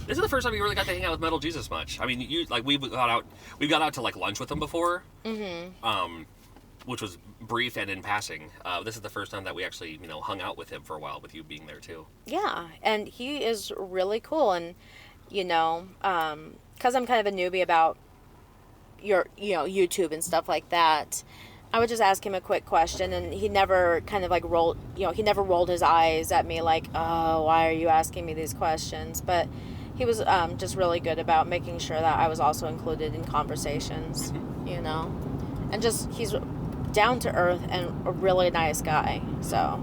Speaker 1: This is the first time you really got to hang out with Metal Jesus much. I mean, we got out to like lunch with him before. Mm-hmm. Which was brief and in passing. This is the first time that we actually, you know, hung out with him for a while, with you being there too.
Speaker 2: Yeah, and he is really cool, and you know, because I'm kind of a newbie about YouTube and stuff like that. I would just ask him a quick question, and he never kind of like he never rolled his eyes at me like, oh, why are you asking me these questions? But he was just really good about making sure that I was also included in conversations, mm-hmm. you know, and just he's down to earth and a really nice guy, so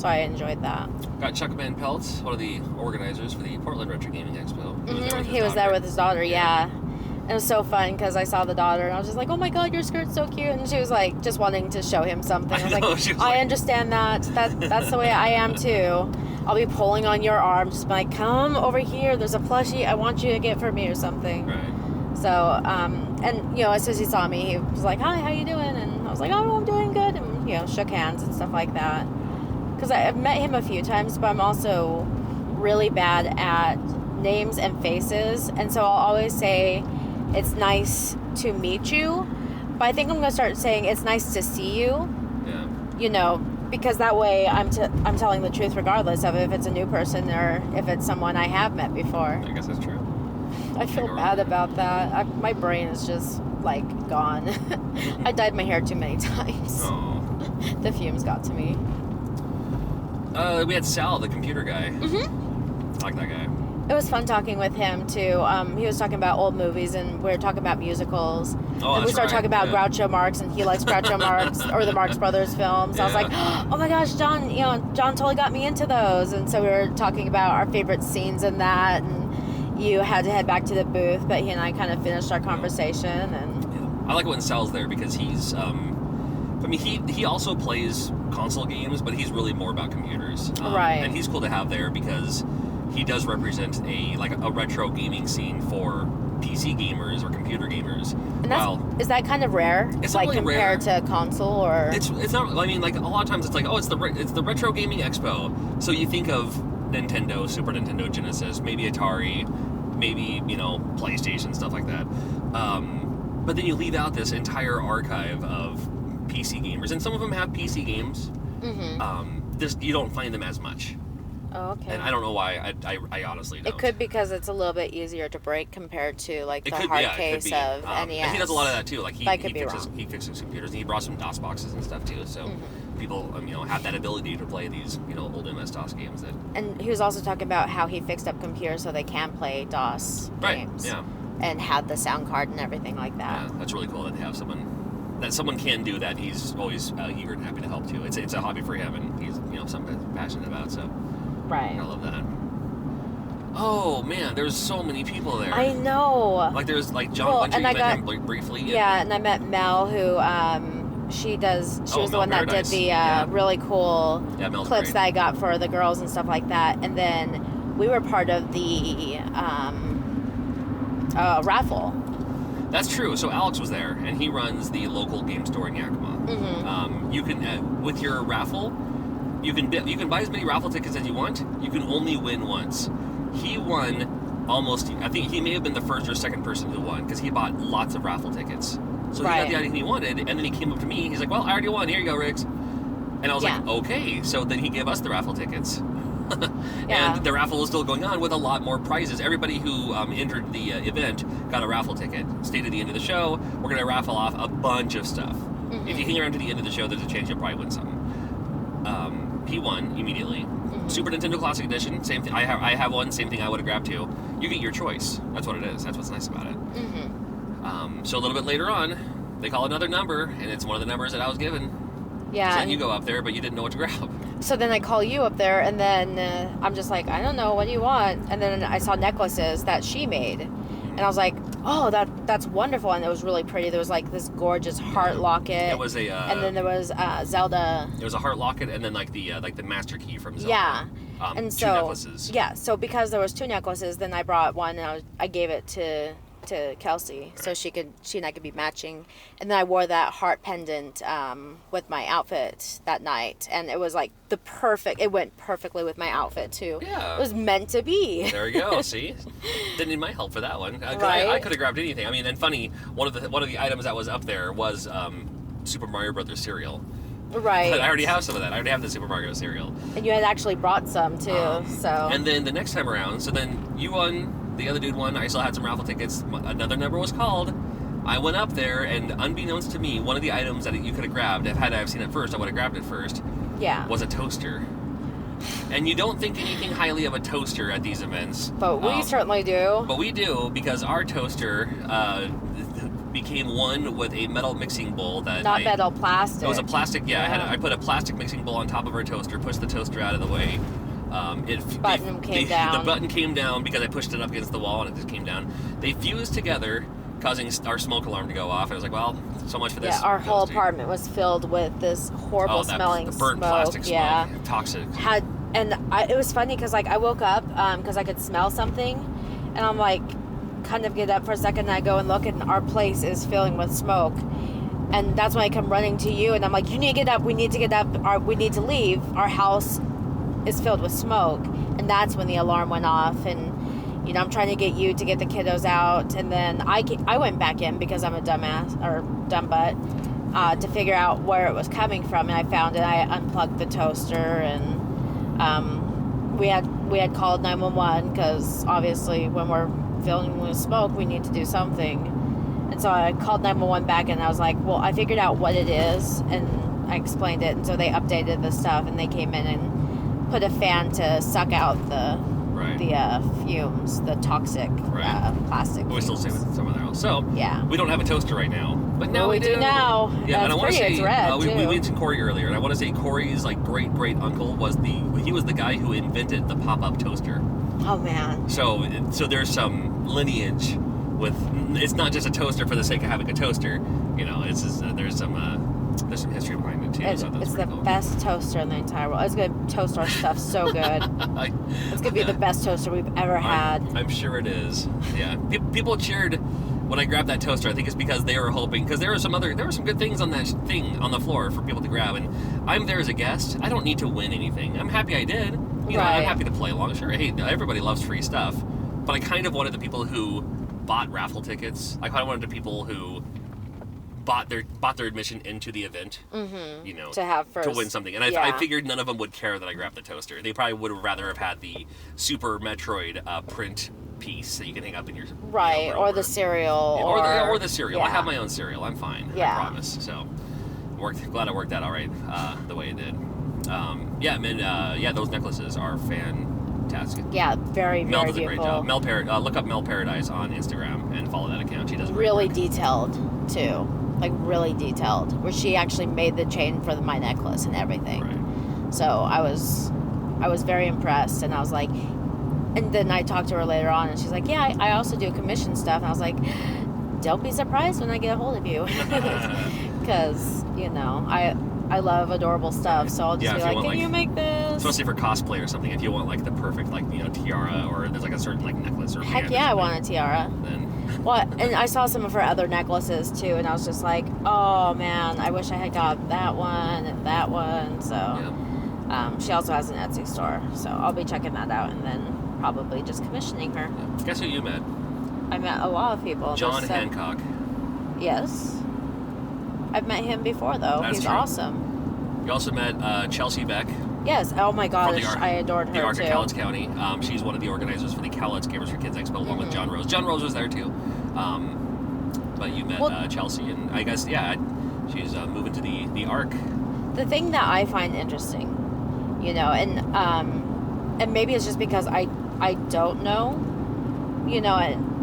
Speaker 2: I enjoyed that.
Speaker 1: Got Chuck Van Pelt, one of the organizers for the Portland Retro Gaming Expo.
Speaker 2: He was there with his daughter, yeah. It was so fun because I saw the daughter and I was just like, oh my god, your skirt's so cute, and she was like just wanting to show him something. I was like, I understand that's the way I am too. I'll be pulling on your arm, just like, come over here, there's a plushie I want you to get for me or something.
Speaker 1: Right.
Speaker 2: So, and, you know, as soon as he saw me, he was like, hi, how you doing? And I was like, oh, I'm doing good. And, you know, shook hands and stuff like that. Because I've met him a few times, but I'm also really bad at names and faces. And so I'll always say, it's nice to meet you. But I think I'm going to start saying, it's nice to see you.
Speaker 1: Yeah.
Speaker 2: You know, because that way I'm telling the truth regardless of if it's a new person or if it's someone I have met before.
Speaker 1: I guess that's true.
Speaker 2: I feel bad about that. My brain is just, like, gone. I dyed my hair too many times.
Speaker 1: Oh.
Speaker 2: The fumes got to me.
Speaker 1: We had Sal, the computer guy.
Speaker 2: Mm-hmm.
Speaker 1: I like that guy.
Speaker 2: It was fun talking with him, too. He was talking about old movies, and we were talking about musicals.
Speaker 1: Oh,
Speaker 2: and we started talking about Groucho Marx, and he likes Groucho Marx, or the Marx Brothers films. Yeah. I was like, oh my gosh, John totally got me into those. And so we were talking about our favorite scenes in that, and you had to head back to the booth, but he and I kind of finished our conversation. And
Speaker 1: yeah. I like it when Sal's there because he's, he also plays console games, but he's really more about computers.
Speaker 2: Right.
Speaker 1: And he's cool to have there because he does represent a retro gaming scene for PC gamers or computer gamers.
Speaker 2: And is that kind of rare?
Speaker 1: It's
Speaker 2: like
Speaker 1: not really
Speaker 2: compared
Speaker 1: rare.
Speaker 2: to console, or
Speaker 1: it's not. I mean, like a lot of times it's like, oh, it's the Retro Gaming Expo. So you think of Nintendo, Super Nintendo, Genesis, maybe Atari, maybe, you know, PlayStation, stuff like that. But then you leave out this entire archive of PC gamers, and some of them have PC games.
Speaker 2: Mm-hmm.
Speaker 1: You don't find them as much.
Speaker 2: Oh, okay.
Speaker 1: And I don't know why. I honestly don't.
Speaker 2: It could be because it's a little bit easier to break compared to like the hard case of NES.
Speaker 1: And he does a lot of that too. Like he fixes computers, and he brought some DOS boxes and stuff too. So people, have that ability to play these, old MS-DOS games.
Speaker 2: And he was also talking about how he fixed up computers so they can play DOS games.
Speaker 1: Yeah.
Speaker 2: And had the sound card and everything like that.
Speaker 1: Yeah, that's really cool that they have someone can do that. He's always eager and happy to help too. It's a hobby for him, and he's something he's passionate about. So
Speaker 2: right,
Speaker 1: I love that. Oh man, there's so many people there.
Speaker 2: I know.
Speaker 1: Like there's like John. I'm sure you met him briefly.
Speaker 2: Yeah, and I met Mel, who she was the one
Speaker 1: Paradise.
Speaker 2: that did the really cool
Speaker 1: Mel's
Speaker 2: clips
Speaker 1: great.
Speaker 2: that I got for the girls and stuff like that. And then we were part of the raffle.
Speaker 1: That's true. So Alex was there, and he runs the local game store in Yakima.
Speaker 2: Mm-hmm.
Speaker 1: You can, with your raffle, you can buy as many raffle tickets as you want. You can only win once. He won almost. I think he may have been the first or second person who won because he bought lots of raffle tickets. So he got the item he wanted, and then he came up to me. He's like, "Well, I already won. Here you go, Riggs." And I was like, "Okay." So then he gave us the raffle tickets. And the raffle is still going on with a lot more prizes. Everybody who entered the event got a raffle ticket. Stayed at the end of the show. We're going to raffle off a bunch of stuff. Mm-hmm. If you hang around to the end of the show, there's a chance you'll probably win something. He won immediately. Mm-hmm. Super Nintendo Classic Edition. Same thing. I have one. Same thing I would have grabbed too. You get your choice. That's what it is. That's what's nice about it. Mm-hmm. So a little bit later on, they call another number, and it's one of the numbers that I was given.
Speaker 2: Yeah.
Speaker 1: So then you go up there, but you didn't know what to grab.
Speaker 2: So then I call you up there, and then I'm just like, I don't know, what do you want? And then I saw necklaces that she made, and I was like, oh, that's wonderful, and it was really pretty. There was like this gorgeous heart locket.
Speaker 1: It was a,
Speaker 2: and then there was Zelda.
Speaker 1: It was a heart locket, and then like the master key from Zelda.
Speaker 2: Yeah, and
Speaker 1: two
Speaker 2: so
Speaker 1: necklaces.
Speaker 2: Yeah, so because there was two necklaces, then I brought one, and I gave it to Kelsey, so she and I could be matching. And then I wore that heart pendant with my outfit that night, and it was like it went perfectly with my outfit too.
Speaker 1: Yeah,
Speaker 2: it was meant to be.
Speaker 1: There you go. See, didn't need my help for that one.
Speaker 2: Right?
Speaker 1: I could have grabbed anything. I mean, and funny, one of the items that was up there was Super Mario Brothers cereal.
Speaker 2: Right.
Speaker 1: But I already have some of that. I already have the Super Mario cereal.
Speaker 2: And you had actually brought some too. So.
Speaker 1: And then the next time around, so then you won. The other dude won. I still had some raffle tickets. Another number was called. I went up there, and unbeknownst to me, one of the items that you could have grabbed, had I seen it first, I would have grabbed it first.
Speaker 2: Yeah.
Speaker 1: Was a toaster. And you don't think anything highly of a toaster at these events.
Speaker 2: But we certainly do.
Speaker 1: But we do, because our toaster became one with a metal mixing bowl that
Speaker 2: metal, plastic.
Speaker 1: It was a plastic. Yeah. I put a plastic mixing bowl on top of our toaster, pushed the toaster out of the way. The button came down because I pushed it up against the wall, and it just came down. They fused together, causing our smoke alarm to go off. And I was like, well, so much for this.
Speaker 2: Yeah, our whole apartment was filled with this horrible smelling
Speaker 1: the burnt
Speaker 2: smoke.
Speaker 1: Plastic smoke.
Speaker 2: Yeah,
Speaker 1: toxic.
Speaker 2: It was funny because I woke up because I could smell something, and I'm like, kind of get up for a second, and I go and look, and our place is filling with smoke. And that's when I come running to you, and I'm like, you need to get up. We need to get up. We need to leave. Our house is filled with smoke. And that's when the alarm went off, and I'm trying to get you to get the kiddos out, and then I went back in because I'm a dumb butt to figure out where it was coming from, and I found it. I unplugged the toaster, and we had called 911 because obviously when we're filling with smoke we need to do something. And so I called 911 back, and I was like, well, I figured out what it is, and I explained it, and so they updated the stuff, and they came in and put a fan to suck out the fumes, the toxic plastic.
Speaker 1: We still save it somewhere else. So
Speaker 2: yeah,
Speaker 1: we don't have a toaster right now, but now we do
Speaker 2: now.
Speaker 1: Yeah, and I want to say
Speaker 2: it's red,
Speaker 1: we mentioned Corey earlier, and I want to say Corey's great uncle was the guy who invented the pop-up toaster.
Speaker 2: Oh man.
Speaker 1: So there's some lineage with. It's not just a toaster for the sake of having a toaster. There's some history behind it too.
Speaker 2: It's the best toaster in the entire world. It's going to toast our stuff so good. It's going to be the best toaster we've ever had.
Speaker 1: I'm sure it is. Yeah. People cheered when I grabbed that toaster. I think it's because they were hoping, because there were some good things on that thing on the floor for people to grab, and I'm there as a guest. I don't need to win anything. I'm happy I did. I'm happy to play along. Sure, hey, everybody loves free stuff, but I kind of wanted the people who bought raffle tickets. I kind of wanted the people who bought their admission into the event, you know,
Speaker 2: to have first,
Speaker 1: to win something. And I figured none of them would care that I grabbed the toaster. They probably would have rather have had the Super Metroid print piece that you can hang up in your
Speaker 2: or the cereal,
Speaker 1: or the cereal. I have my own cereal. I'm fine.
Speaker 2: Yeah.
Speaker 1: I promise. So, glad it worked out all right the way it did. Those necklaces are fantastic.
Speaker 2: Yeah, very,
Speaker 1: Mel
Speaker 2: very
Speaker 1: does a great
Speaker 2: beautiful.
Speaker 1: job. Look up Mel Paradise on Instagram and follow that account. She does
Speaker 2: really detailed too, like really detailed. Where she actually made the chain for my necklace and everything.
Speaker 1: Right.
Speaker 2: So I was very impressed, and I was like, and then I talked to her later on, and she's like, yeah, I also do commission stuff. And I was like, don't be surprised when I get a hold of you, because you know I love adorable stuff, so I'll just be like, can you make this?
Speaker 1: Especially for cosplay or something, if you want like the perfect tiara, or there's like a certain like necklace or
Speaker 2: heck yeah, I want a tiara.
Speaker 1: Then
Speaker 2: and I saw some of her other necklaces too, and I was just like, oh man, I wish I had got that one and that one. So she also has an Etsy store, so I'll be checking that out and then probably just commissioning her.
Speaker 1: Yeah. Guess who you met?
Speaker 2: I met a lot of people.
Speaker 1: John Hancock.
Speaker 2: Yes. I've met him before, though.
Speaker 1: That's
Speaker 2: He's
Speaker 1: true.
Speaker 2: Awesome.
Speaker 1: You also met Chelsea Beck.
Speaker 2: Yes. Oh my gosh, I adored her
Speaker 1: the Arc
Speaker 2: too.
Speaker 1: of Cowlitz County. She's one of the organizers for the Cowlitz Gamers for Kids Expo, along with John Rose. John Rose was there too. But you met Chelsea, and I guess she's moving to the Arc.
Speaker 2: The thing that I find interesting, and maybe it's just because I don't know,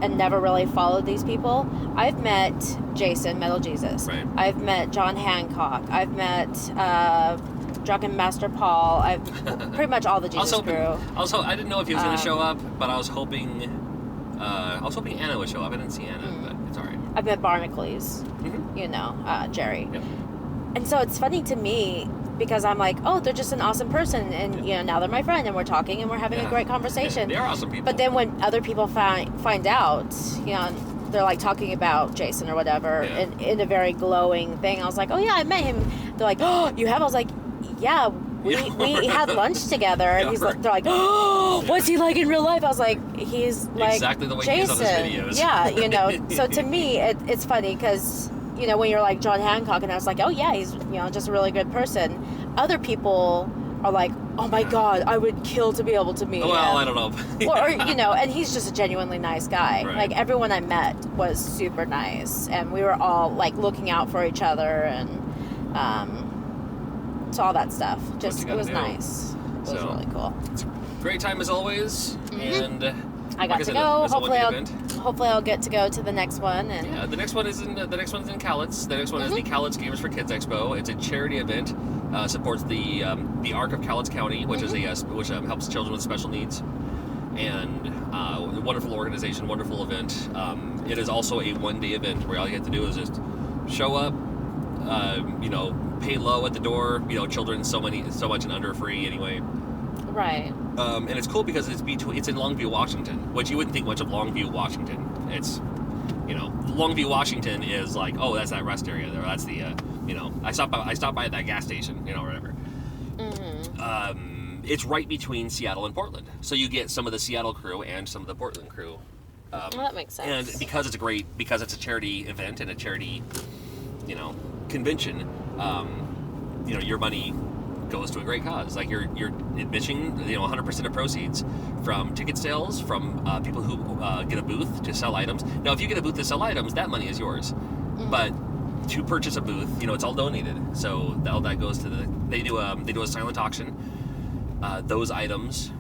Speaker 2: and never really followed these people. I've met Jason, Metal Jesus.
Speaker 1: Right.
Speaker 2: I've met John Hancock. I've met Drunken Master Paul. I've pretty much all the Jesus crew.
Speaker 1: I didn't know if he was going to show up, but I was hoping Anna would show up. I didn't see Anna, but it's all right.
Speaker 2: I've met Barnacles. Jerry.
Speaker 1: Yep.
Speaker 2: And so it's funny to me because I'm like, oh, they're just an awesome person, and now they're my friend, and we're talking, and we're having a great conversation.
Speaker 1: They are awesome people.
Speaker 2: But then when other people find out, they're like talking about Jason or whatever, in a very glowing thing. I was like, oh yeah, I met him. They're like, oh, you have? I was like, yeah, we had lunch together, and they're like, oh, what's he like in real life? I was like, he's like
Speaker 1: exactly the way
Speaker 2: Jason.
Speaker 1: he is on his videos.
Speaker 2: Yeah, So to me, it's funny because. When you're like John Hancock, and I was like, oh yeah, he's just a really good person. Other people are like, oh my god, I would kill to be able to meet him.
Speaker 1: Well, I don't know.
Speaker 2: or and he's just a genuinely nice guy.
Speaker 1: Right.
Speaker 2: Like everyone I met was super nice, and we were all like looking out for each other, and so all that stuff. Just it was nice. It was really cool.
Speaker 1: Great time as always, and.
Speaker 2: I got to go. Hopefully, I'll get to go to the next one. And
Speaker 1: the next one is in Cowlitz. The next one is the Cowlitz Gamers for Kids Expo. It's a charity event. Supports the Arc of Cowlitz County, which is which helps children with special needs, and a wonderful organization, wonderful event. It is also a one-day event where all you have to do is just show up. Pay low at the door. Children so much and under free anyway.
Speaker 2: Right.
Speaker 1: And it's cool because it's in Longview, Washington, which you wouldn't think much of Longview, Washington. It's, Longview, Washington is like, oh, that's that rest area there. That's the, I stopped by at that gas station, whatever. Mm-hmm. It's right between Seattle and Portland, so you get some of the Seattle crew and some of the Portland crew.
Speaker 2: Well, that makes sense.
Speaker 1: And because it's a charity event and a charity, convention, your money goes to a great cause. Like you're admitting 100% of proceeds from ticket sales, from people who get a booth to sell items. Now if you get a booth to sell items, that money is yours. Mm-hmm. But to purchase a booth, it's all donated, so all that goes to they do a silent auction. Those items,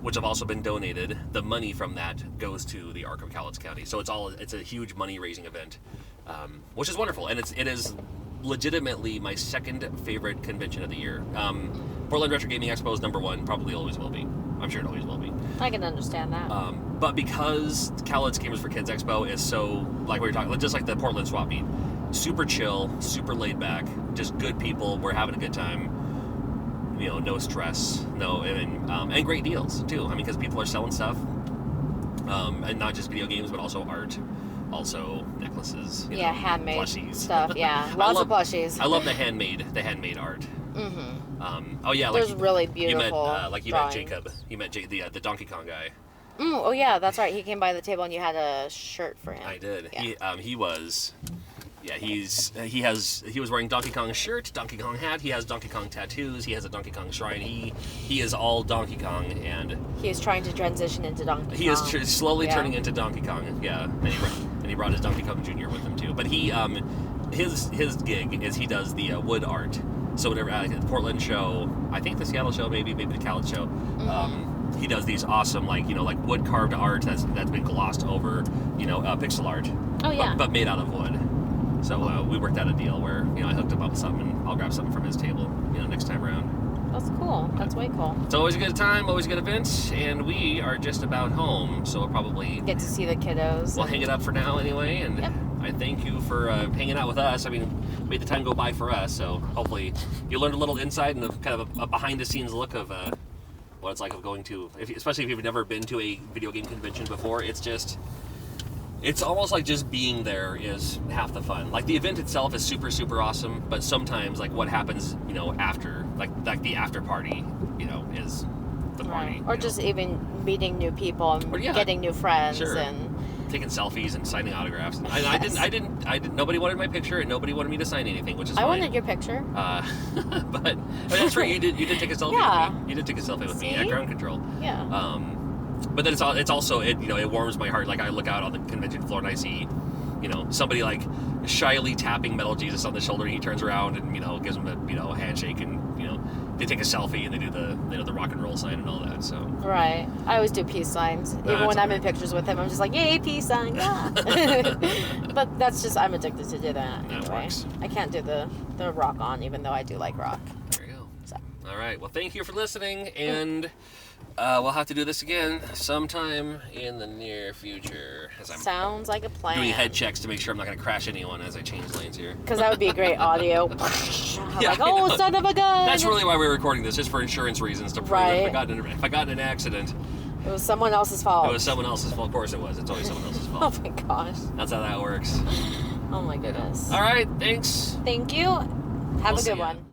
Speaker 1: which have also been donated, the money from that goes to the Arc of Cowlitz County. So it's a huge money raising event, which is wonderful, and it is legitimately my second favorite convention of the year. Portland Retro Gaming Expo is number one, probably always will be. I'm sure it always will be.
Speaker 2: I can understand that.
Speaker 1: But because Cowlitz Gamers for Kids Expo is so, like we were talking, just like the Portland Swap Meet, super chill, super laid back, just good people, we're having a good time, no stress, and great deals too. Because people are selling stuff, and not just video games, but also art. Also necklaces,
Speaker 2: handmade
Speaker 1: plushies.
Speaker 2: stuff. Yeah, lots of plushies.
Speaker 1: I love the handmade art.
Speaker 2: Mm-hmm.
Speaker 1: There's
Speaker 2: really beautiful.
Speaker 1: You met Jacob. You met the Donkey Kong guy.
Speaker 2: Oh yeah, that's right. He came by the table and you had a shirt for him.
Speaker 1: I did.
Speaker 2: Yeah.
Speaker 1: He was Yeah, he was wearing Donkey Kong shirt, Donkey Kong hat. He has Donkey Kong tattoos. He has a Donkey Kong shrine. He is all Donkey Kong, and
Speaker 2: he is trying to transition into Donkey Kong.
Speaker 1: He is slowly turning into Donkey Kong. Yeah, and he brought his Donkey Kong Jr. with him too. But he his gig is he does the wood art. So whenever the Portland show, I think the Seattle show, maybe the Cali show, he does these awesome like wood carved art that's been glossed over, pixel art.
Speaker 2: Oh yeah.
Speaker 1: But made out of wood. So we worked out a deal where I hooked him up with something, and I'll grab something from his table, next time around.
Speaker 2: That's cool. That's way cool.
Speaker 1: It's always a good time, always a good event, and we are just about home, so we'll probably
Speaker 2: get to see the kiddos.
Speaker 1: We'll hang it up for now anyway, and
Speaker 2: yep.
Speaker 1: I thank you for hanging out with us. I mean, made the time go by for us, so hopefully you learned a little insight and kind of a behind-the-scenes look of what it's like of going to, especially if you've never been to a video game convention before. It's almost like just being there is half the fun. Like the event itself is super, super awesome, but sometimes like what happens, after, like the after party, is the party.
Speaker 2: Or just even meeting new people and getting new friends and
Speaker 1: taking selfies and signing autographs. And I didn't. Nobody wanted my picture, and nobody wanted me to sign anything, which is fine.
Speaker 2: I wanted your picture.
Speaker 1: But that's right. You did take a selfie with me. You did take a selfie with me at ground control.
Speaker 2: Yeah.
Speaker 1: But then it's also it warms my heart. Like I look out on the convention floor and I see, somebody like shyly tapping Metal Jesus on the shoulder, and he turns around and gives him a handshake, and they take a selfie and they do the rock and roll sign and all that. So
Speaker 2: right, I always do peace signs even when I'm in pictures with him. I'm just like, yay, peace sign, yeah. But that's just I'm addicted to do that anyway.
Speaker 1: That works.
Speaker 2: I can't do the rock on, even though I do like rock.
Speaker 1: There you go. So. All right. Well, thank you for listening, and we'll have to do this again sometime in the near future.
Speaker 2: Sounds like a plan.
Speaker 1: Doing head checks to make sure I'm not going to crash anyone as I change lanes here.
Speaker 2: Because that would be great audio. Son of a gun!
Speaker 1: That's really why we're recording this, just for insurance reasons, to prove if I got in an accident.
Speaker 2: It was someone else's fault.
Speaker 1: It was someone else's fault. Of course it was. It's always someone else's fault.
Speaker 2: Oh my gosh.
Speaker 1: That's how that works.
Speaker 2: Oh my goodness.
Speaker 1: All right. Thanks.
Speaker 2: Thank you. Have a good one.